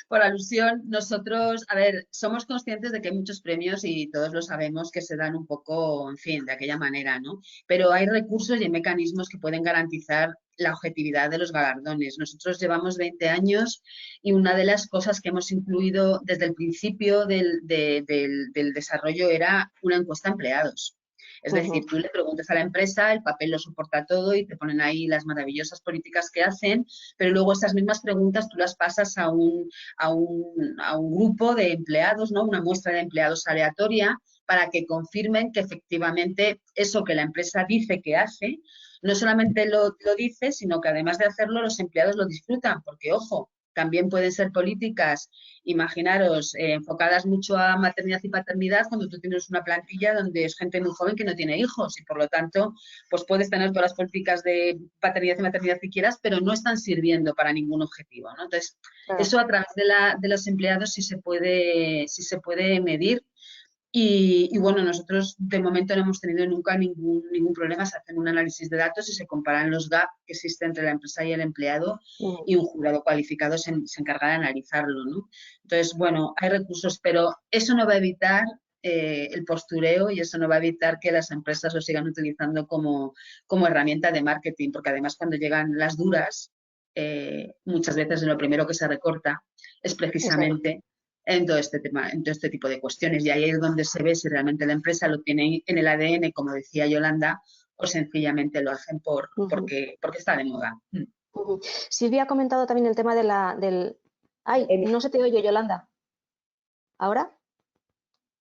S6: por alusión, nosotros, a ver, somos conscientes de que hay muchos premios y todos lo sabemos que se dan un poco, en fin, de aquella manera, ¿no? Pero hay recursos y hay mecanismos que pueden garantizar la objetividad de los galardones. Nosotros llevamos 20 años y una de las cosas que hemos incluido desde el principio del desarrollo era una encuesta a empleados. Es decir, tú le preguntas a la empresa, el papel lo soporta todo y te ponen ahí las maravillosas políticas que hacen, pero luego esas mismas preguntas tú las pasas a un grupo de empleados, ¿no? Una muestra de empleados aleatoria para que confirmen que efectivamente eso que la empresa dice que hace, no solamente lo dice, sino que además de hacerlo los empleados lo disfrutan, porque ojo, también pueden ser políticas, imaginaros, enfocadas mucho a maternidad y paternidad cuando tú tienes una plantilla donde es gente muy joven que no tiene hijos y por lo tanto pues puedes tener todas las políticas de paternidad y maternidad que quieras, pero no están sirviendo para ningún objetivo, ¿no? Entonces, eso a través de los empleados sí se puede medir. Y bueno, nosotros de momento no hemos tenido nunca ningún problema. Se hacen un análisis de datos y se comparan los gaps que existen entre la empresa y el empleado y un jurado cualificado se encarga de analizarlo, ¿no? Entonces, bueno, hay recursos, pero eso no va a evitar el postureo y eso no va a evitar que las empresas lo sigan utilizando como herramienta de marketing, porque además cuando llegan las duras, muchas veces lo primero que se recorta es precisamente en todo este tema, en todo este tipo de cuestiones. Y ahí es donde se ve si realmente la empresa lo tiene en el ADN, como decía Yolanda, o sencillamente lo hacen porque está de moda.
S1: Silvia ha comentado también el tema del... Ay, no se te oye, Yolanda. ¿Ahora?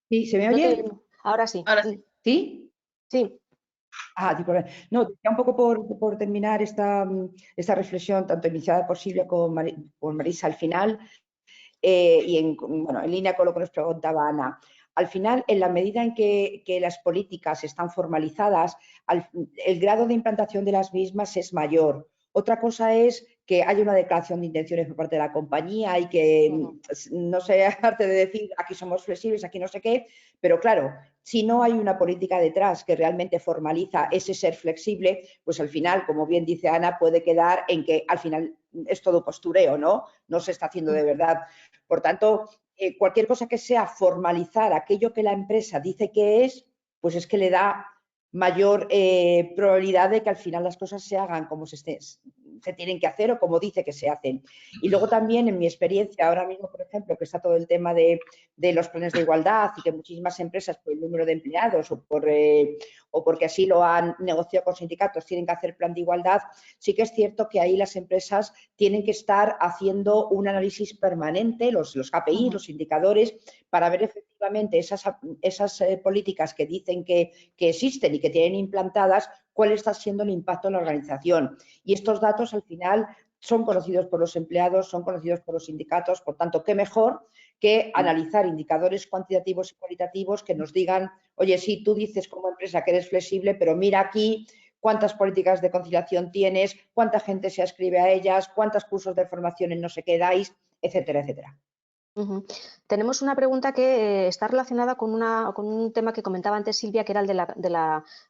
S5: Sí, ¿se me oye?
S1: Ahora sí.
S6: Ahora sí.
S5: ¿Sí?
S1: Sí.
S5: No, ya un poco por terminar esta reflexión, tanto iniciada por Silvia como por Marisa al final, y en línea con lo que nos preguntaba Ana. al final, en la medida en que las políticas están formalizadas, el grado de implantación de las mismas es mayor. Otra cosa es que haya una declaración de intenciones por parte de la compañía y que no sea arte de decir aquí somos flexibles, aquí no sé qué, pero claro, si no hay una política detrás que realmente formaliza ese ser flexible, pues al final, como bien dice Ana, puede quedar en que al final es todo postureo, ¿no? No se está haciendo de verdad. Por tanto, cualquier cosa que sea formalizar aquello que la empresa dice que es, pues es que le da mayor probabilidad de que al final las cosas se hagan como se tienen que hacer o como dice que se hacen. Y luego también, en mi experiencia, ahora mismo, por ejemplo, que está todo el tema de los planes de igualdad y que muchísimas empresas, por el número de empleados o porque así lo han negociado con sindicatos, tienen que hacer plan de igualdad, sí que es cierto que ahí las empresas tienen que estar haciendo un análisis permanente, los KPI, los indicadores, para ver efectivamente esas políticas que dicen que existen y que tienen implantadas, cuál está siendo el impacto en la organización. Y estos datos al final son conocidos por los empleados, son conocidos por los sindicatos, por tanto, qué mejor que analizar indicadores cuantitativos y cualitativos que nos digan, oye, sí, tú dices como empresa que eres flexible, pero mira aquí cuántas políticas de conciliación tienes, cuánta gente se ascribe a ellas, cuántos cursos de formación en no sé qué dais, etcétera, etcétera.
S1: Tenemos una pregunta que está relacionada con un tema que comentaba antes Silvia, que era el de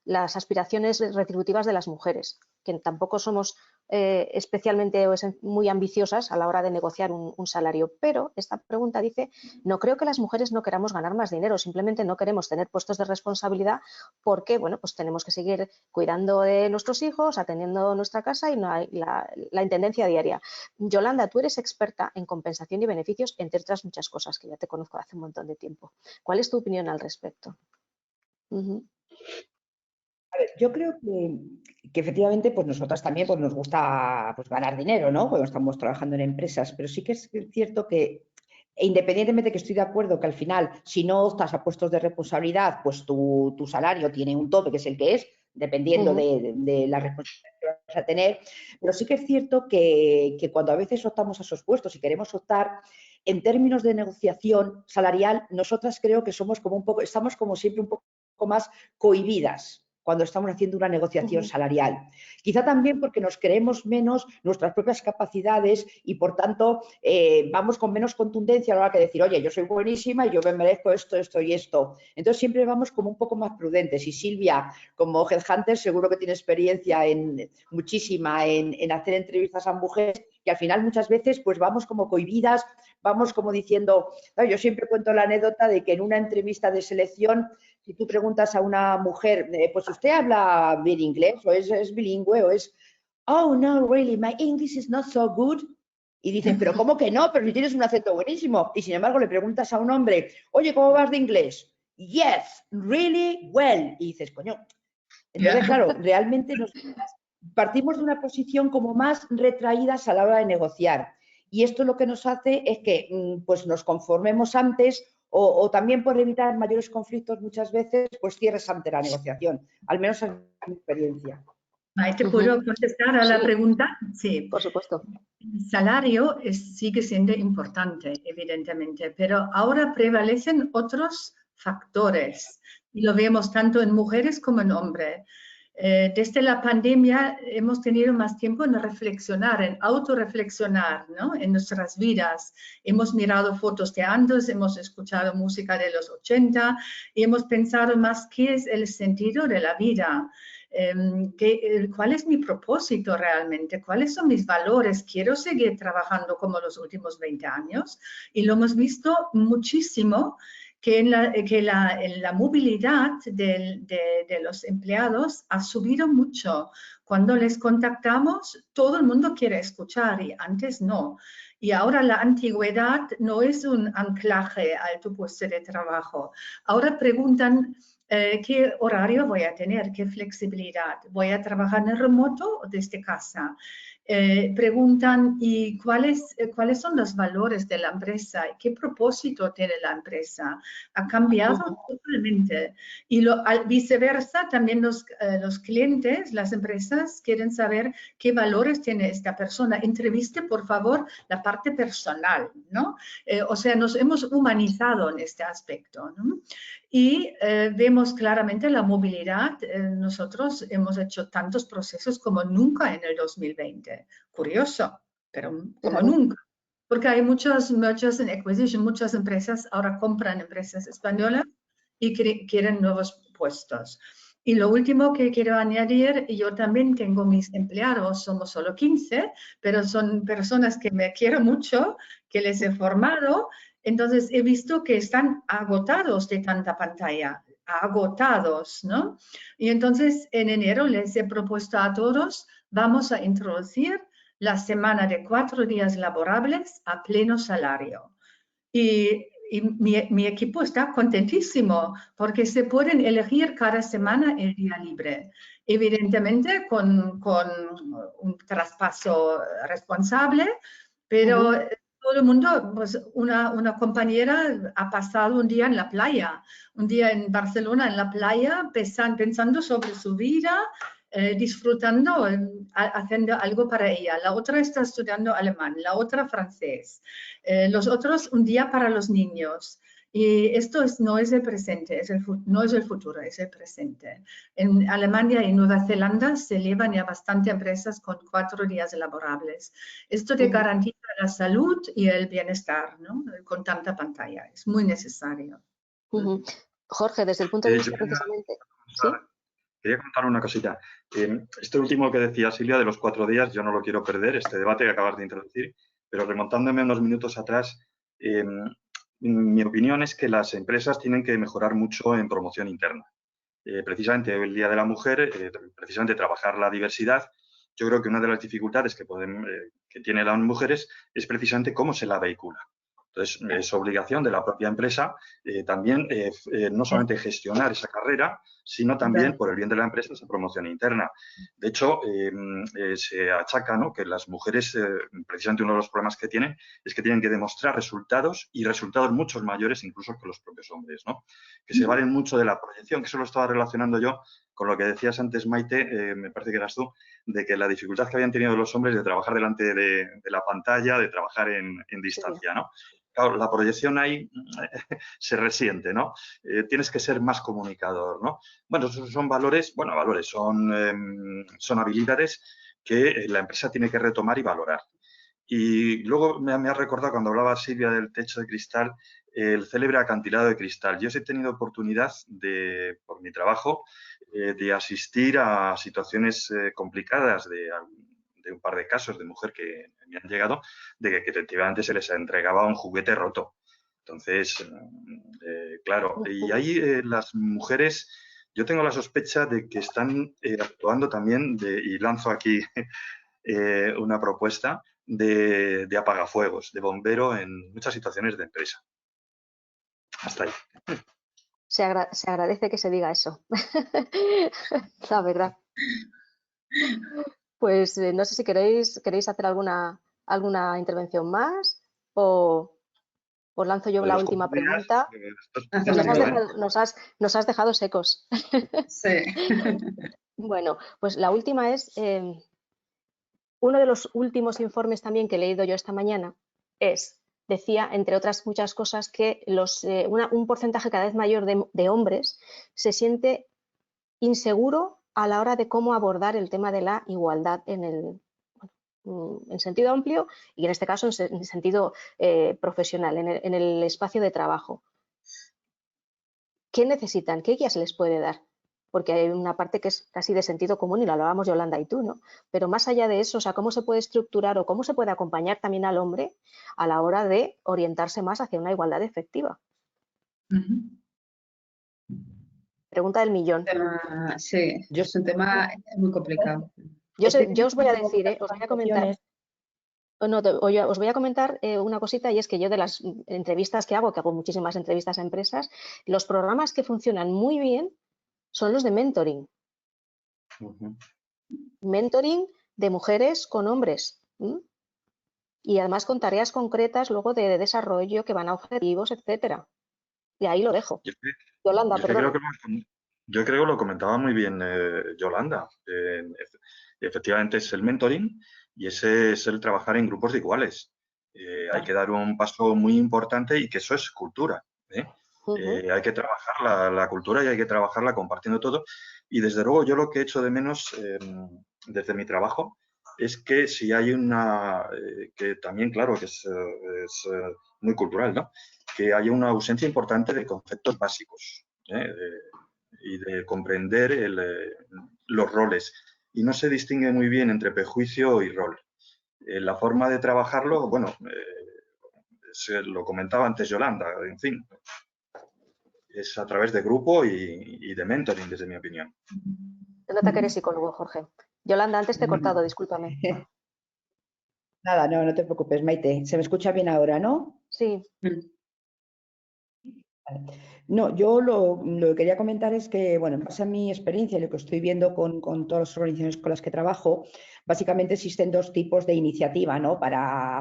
S1: las aspiraciones retributivas de las mujeres, que tampoco somos especialmente muy ambiciosas a la hora de negociar un salario. Pero esta pregunta dice, no creo que las mujeres no queramos ganar más dinero, simplemente no queremos tener puestos de responsabilidad porque, bueno, pues tenemos que seguir cuidando de nuestros hijos, atendiendo nuestra casa y no hay la intendencia diaria. Yolanda, tú eres experta en compensación y beneficios, entre otras muchas cosas, que ya te conozco hace un montón de tiempo. ¿Cuál es tu opinión al respecto?
S5: A ver, yo creo que efectivamente pues nosotras también pues nos gusta pues ganar dinero, ¿no? Cuando estamos trabajando en empresas, pero sí que es cierto que independientemente de que estoy de acuerdo que al final si no optas a puestos de responsabilidad, pues tu salario tiene un tope que es el que es, dependiendo de la responsabilidad que vas a tener, pero sí que es cierto que cuando a veces optamos a esos puestos y queremos optar, en términos de negociación salarial, nosotras creo que estamos como siempre un poco más cohibidas cuando estamos haciendo una negociación salarial. Quizá también porque nos creemos menos nuestras propias capacidades y, por tanto, vamos con menos contundencia a la hora de decir, oye, yo soy buenísima y yo me merezco esto, esto y esto. Entonces, siempre vamos como un poco más prudentes. Y Silvia, como headhunter, seguro que tiene experiencia muchísima en hacer entrevistas a mujeres que al final muchas veces pues vamos como cohibidas, vamos como diciendo, no, yo siempre cuento la anécdota de que en una entrevista de selección, si tú preguntas a una mujer, pues usted habla bien inglés o es bilingüe o es, oh, no, really, my English is not so good. Y dices, pero ¿cómo que no? Pero si tienes un acento buenísimo. Y sin embargo le preguntas a un hombre, oye, ¿cómo vas de inglés? Yes, really well. Y dices, coño. Entonces, claro, realmente partimos de una posición como más retraídas a la hora de negociar. Y esto lo que nos hace es que pues nos conformemos antes o también por evitar mayores conflictos muchas veces, pues cierres ante la negociación. Al menos en mi experiencia.
S3: Maite, ¿puedo contestar a la pregunta? Sí.
S1: Por supuesto.
S3: El salario sigue siendo importante, evidentemente, pero ahora prevalecen otros factores y lo vemos tanto en mujeres como en hombres. Desde la pandemia hemos tenido más tiempo en reflexionar, en autorreflexionar, ¿no? En nuestras vidas. Hemos mirado fotos de antes, hemos escuchado música de los 80 y hemos pensado más qué es el sentido de la vida. ¿Cuál es mi propósito realmente? ¿Cuáles son mis valores? ¿Quiero seguir trabajando como los últimos 20 años? Y lo hemos visto muchísimo que en la movilidad de los empleados ha subido mucho. Cuando les contactamos, todo el mundo quiere escuchar y antes no. Y ahora la antigüedad no es un anclaje a tu puesto de trabajo. Ahora preguntan, ¿qué horario voy a tener? ¿Qué flexibilidad? ¿Voy a trabajar en remoto o desde casa? preguntan ¿y cuáles son los valores de la empresa? ¿Qué propósito tiene la empresa? Ha cambiado totalmente. Y viceversa, también los clientes, las empresas quieren saber qué valores tiene esta persona. Entreviste, por favor, la parte personal, ¿no? O sea, nos hemos humanizado en este aspecto, ¿no? Y vemos claramente la movilidad. Nosotros hemos hecho tantos procesos como nunca en el 2020. Curioso, pero como nunca. Porque hay muchas en acquisition, muchas empresas ahora compran empresas españolas y quieren nuevos puestos. Y lo último que quiero añadir, yo también tengo mis empleados, somos solo 15, pero son personas que me quiero mucho, que les he formado. Entonces, he visto que están agotados de tanta pantalla, agotados, ¿no? Y entonces, en enero les he propuesto a todos, vamos a introducir la semana de 4 días laborables a pleno salario. Y mi equipo está contentísimo porque se pueden elegir cada semana el día libre. Evidentemente, con un traspaso responsable, pero todo el mundo, pues una compañera ha pasado un día en la playa, un día en Barcelona en la playa, pensando sobre su vida, disfrutando, haciendo algo para ella. La otra está estudiando alemán, la otra francés, los otros un día para los niños. Y esto no es el presente, no es el futuro, es el presente. En Alemania y Nueva Zelanda se llevan ya bastante empresas con 4 días laborables. Esto te garantiza la salud y el bienestar, ¿no? Con tanta pantalla. Es muy necesario.
S1: Jorge, desde el punto de vista precisamente... ¿Sí?
S4: Quería contar una cosita. Esto último que decía Silvia de los 4 días, yo no lo quiero perder, este debate que acabas de introducir, pero remontándome unos minutos atrás, mi opinión es que las empresas tienen que mejorar mucho en promoción interna. Precisamente el Día de la Mujer, precisamente trabajar la diversidad, yo creo que una de las dificultades que tienen las mujeres es precisamente cómo se la vehicula. Entonces, es obligación de la propia empresa también no solamente gestionar esa carrera, sino también, por el bien de la empresa, esa promoción interna. De hecho, se achaca, ¿no?, que las mujeres, precisamente uno de los problemas que tienen, es que tienen que demostrar resultados y resultados muchos mayores incluso que los propios hombres, ¿no? Que se valen mucho de la proyección, que eso lo estaba relacionando yo con lo que decías antes, Maite, me parece que eras tú, de que la dificultad que habían tenido los hombres de trabajar delante de la pantalla, de trabajar en distancia, ¿no? Claro, la proyección ahí se resiente, ¿no? Tienes que ser más comunicador, ¿no? Bueno, esos son valores, son habilidades que la empresa tiene que retomar y valorar. Y luego me ha recordado cuando hablaba Silvia del techo de cristal, el célebre acantilado de cristal. Yo he tenido oportunidad por mi trabajo, de asistir a situaciones complicadas de un par de casos de mujer que me han llegado, de que efectivamente se les entregaba un juguete roto. Entonces, claro, y ahí las mujeres, yo tengo la sospecha de que están actuando también, y lanzo aquí una propuesta, de apagafuegos, de bombero en muchas situaciones de empresa. Hasta ahí.
S1: Se agradece que se diga eso, la verdad. Pues no sé si queréis hacer alguna intervención más o os lanzo yo la última pregunta. Nos has dejado secos.
S6: Sí.
S1: Bueno, pues la última es, uno de los últimos informes también que he leído yo esta mañana decía, entre otras muchas cosas, que un porcentaje cada vez mayor de hombres se siente inseguro a la hora de cómo abordar el tema de la igualdad en sentido amplio y en este caso en sentido profesional, en el espacio de trabajo. ¿Qué necesitan? ¿Qué guía se les puede dar? Porque hay una parte que es casi de sentido común y lo hablábamos Yolanda y tú, ¿no? Pero más allá de eso, o sea, ¿cómo se puede estructurar o cómo se puede acompañar también al hombre a la hora de orientarse más hacia una igualdad efectiva? Pregunta del millón.
S6: Sí, es un tema muy complicado.
S1: Yo os voy a decir, os voy a comentar. Os voy a comentar una cosita, y es que yo de las entrevistas que hago muchísimas entrevistas a empresas, los programas que funcionan muy bien son los de mentoring. Mentoring de mujeres con hombres. Y además con tareas concretas luego de desarrollo que van a objetivos, etcétera. Y ahí lo dejo. Yolanda, perdón.
S4: Yo creo que lo comentaba muy bien Yolanda. Efectivamente es el mentoring y ese es el trabajar en grupos de iguales. Hay que dar un paso muy importante y que eso es cultura. Hay que trabajar la cultura y hay que trabajarla compartiendo todo. Y desde luego yo lo que echo de menos desde mi trabajo es que si hay una, que también claro que es muy cultural, ¿no? Que haya una ausencia importante de conceptos básicos y de comprender los roles. Y no se distingue muy bien entre prejuicio y rol. La forma de trabajarlo, bueno, lo comentaba antes Yolanda, en fin, es a través de grupo y de mentoring, desde mi opinión.
S1: Se nota que eres psicólogo, Jorge. Yolanda, antes te he cortado, discúlpame.
S5: Nada, no te preocupes, Maite. ¿Se me escucha bien ahora, no?
S1: Sí.
S5: No, yo lo que quería comentar es que, bueno, en base a mi experiencia y lo que estoy viendo con todas las organizaciones con las que trabajo, básicamente existen dos tipos de iniciativa, ¿no?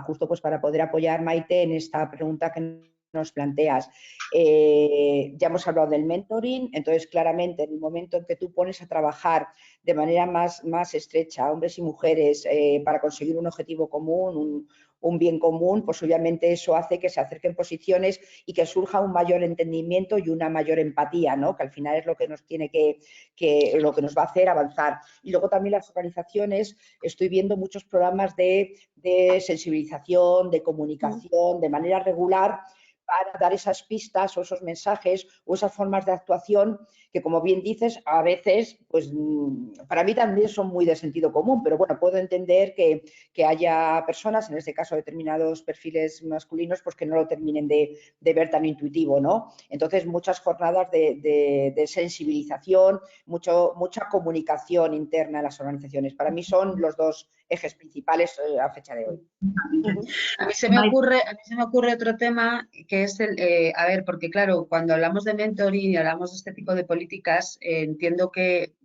S5: Justo pues para poder apoyar, Maite, en esta pregunta que nos planteas. Ya hemos hablado del mentoring, entonces claramente en el momento en que tú pones a trabajar de manera más estrecha hombres y mujeres para conseguir un objetivo común, un bien común, pues obviamente eso hace que se acerquen posiciones y que surja un mayor entendimiento y una mayor empatía, ¿no? Que al final es lo que nos tiene lo que nos va a hacer avanzar. Y luego también las organizaciones, estoy viendo muchos programas de sensibilización, de comunicación, de manera regular, para dar esas pistas o esos mensajes o esas formas de actuación que, como bien dices, a veces, pues para mí también son muy de sentido común, pero bueno, puedo entender que haya personas, en este caso determinados perfiles masculinos, pues que no lo terminen de ver tan intuitivo, ¿no? Entonces, muchas jornadas de sensibilización, mucha comunicación interna en las organizaciones. Para mí son los dos ejes principales a fecha de hoy.
S6: A mí se me ocurre otro tema que es a ver, porque claro, cuando hablamos de mentoring y hablamos de este tipo de políticas, entiendo que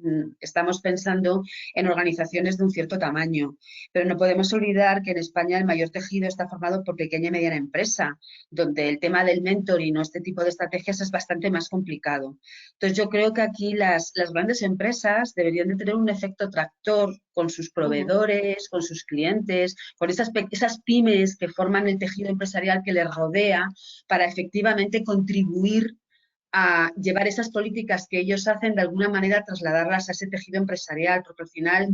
S6: estamos pensando en organizaciones de un cierto tamaño, pero no podemos olvidar que en España el mayor tejido está formado por pequeña y mediana empresa, donde el tema del mentoring o este tipo de estrategias es bastante más complicado. Entonces yo creo que aquí las grandes empresas deberían de tener un efecto tractor con sus proveedores, con sus clientes, con esas pymes que forman el tejido empresarial que les rodea, para efectivamente contribuir a llevar esas políticas que ellos hacen, de alguna manera trasladarlas a ese tejido empresarial, porque al final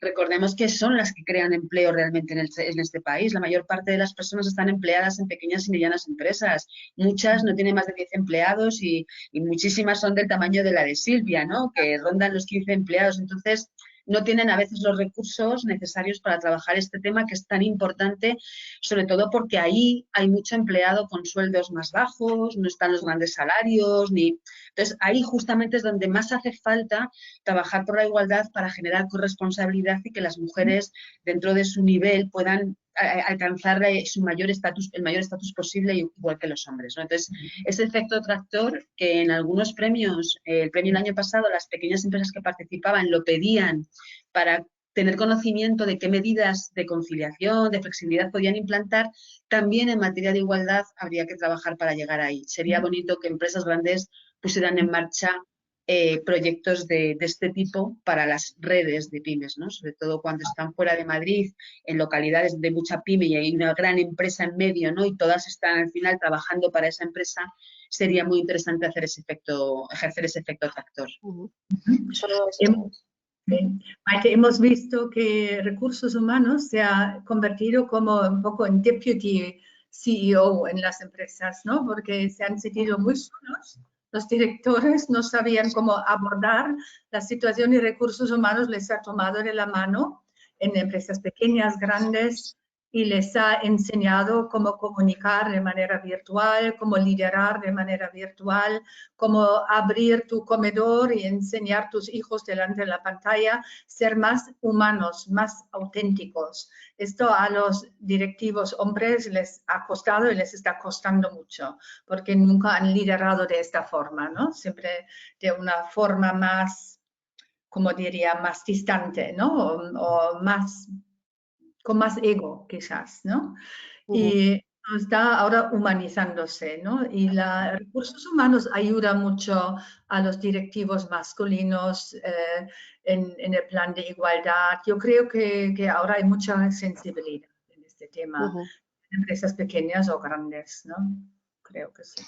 S6: recordemos que son las que crean empleo realmente en este país. La mayor parte de las personas están empleadas en pequeñas y medianas empresas. Muchas no tienen más de 10 empleados y muchísimas son del tamaño de la de Silvia, ¿no? Que rondan los 15 empleados. Entonces, no tienen a veces los recursos necesarios para trabajar este tema que es tan importante, sobre todo porque ahí hay mucho empleado con sueldos más bajos, no están los grandes salarios, Entonces, ahí justamente es donde más hace falta trabajar por la igualdad para generar corresponsabilidad y que las mujeres, dentro de su nivel, puedan alcanzar el mayor estatus posible, igual que los hombres, ¿no? Entonces, ese efecto tractor que en algunos premios, el premio el año pasado, las pequeñas empresas que participaban lo pedían para tener conocimiento de qué medidas de conciliación, de flexibilidad podían implantar, también en materia de igualdad habría que trabajar para llegar ahí. Sería bonito que empresas grandes pusieran en marcha proyectos de este tipo para las redes de pymes, ¿no? Sobre todo cuando están fuera de Madrid, en localidades de mucha pyme y hay una gran empresa en medio, ¿no? Y todas están al final trabajando para esa empresa, sería muy interesante ejercer ese efecto tractor.
S3: Maite, hemos visto que recursos humanos se ha convertido como un poco en deputy CEO en las empresas, ¿no? Porque se han sentido muy solos. Los directores no sabían cómo abordar la situación y recursos humanos les ha tomado de la mano en empresas pequeñas, grandes, y les ha enseñado cómo comunicar de manera virtual, cómo liderar de manera virtual, cómo abrir tu comedor y enseñar a tus hijos delante de la pantalla, ser más humanos, más auténticos. Esto a los directivos hombres les ha costado y les está costando mucho, porque nunca han liderado de esta forma, ¿no? Siempre de una forma más como diría, más distante, ¿no? O más, con más ego, quizás, ¿no? Y está ahora humanizándose, ¿no? Y los recursos humanos ayudan mucho a los directivos masculinos en el plan de igualdad. Yo creo que ahora hay mucha sensibilidad en este tema, en empresas pequeñas o grandes, ¿no? Creo que sí.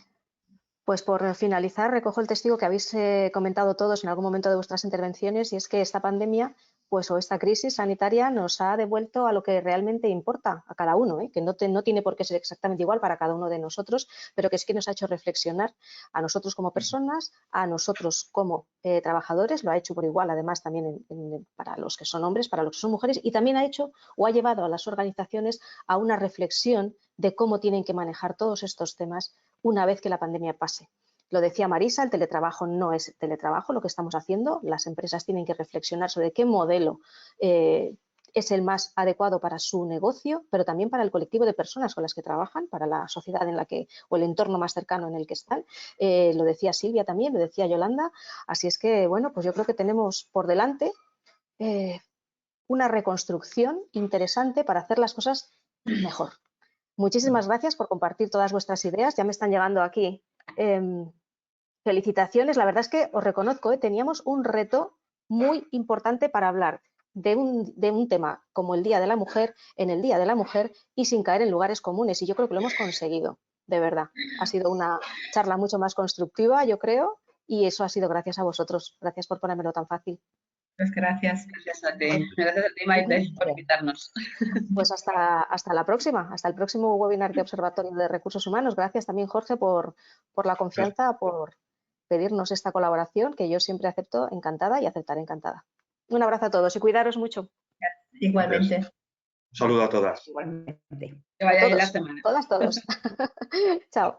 S1: Pues por finalizar, recojo el testigo que habéis comentado todos en algún momento de vuestras intervenciones, y es que esta pandemia, pues, o esta crisis sanitaria nos ha devuelto a lo que realmente importa a cada uno, que no tiene por qué ser exactamente igual para cada uno de nosotros, pero que sí que nos ha hecho reflexionar a nosotros como personas, a nosotros como trabajadores, lo ha hecho por igual, además también para los que son hombres, para los que son mujeres, y también ha hecho o ha llevado a las organizaciones a una reflexión de cómo tienen que manejar todos estos temas una vez que la pandemia pase. Lo decía Marisa, el teletrabajo no es teletrabajo lo que estamos haciendo. Las empresas tienen que reflexionar sobre qué modelo es el más adecuado para su negocio, pero también para el colectivo de personas con las que trabajan, para la sociedad en la que, o el entorno más cercano en el que están. Lo decía Silvia también, lo decía Yolanda. Así es que, bueno, pues yo creo que tenemos por delante una reconstrucción interesante para hacer las cosas mejor. Muchísimas gracias por compartir todas vuestras ideas. Ya me están llegando aquí felicitaciones. La verdad es que os reconozco, teníamos un reto muy importante para hablar de un tema como el Día de la Mujer, en el Día de la Mujer, y sin caer en lugares comunes. Y yo creo que lo hemos conseguido, de verdad. Ha sido una charla mucho más constructiva, yo creo, y eso ha sido gracias a vosotros. Gracias por ponérmelo tan fácil.
S3: Pues gracias.
S6: Gracias a ti, Maite, por invitarnos.
S1: Pues hasta la próxima, hasta el próximo webinar de Observatorio de Recursos Humanos. Gracias también, Jorge, por la confianza, por pedirnos esta colaboración, que yo siempre acepto encantada y aceptaré encantada. Un abrazo a todos y cuidaros mucho.
S3: Igualmente.
S4: Un saludo a todas.
S5: Igualmente.
S6: Que vaya bien la
S1: Todos,
S6: semana.
S1: todas, todos. Chao.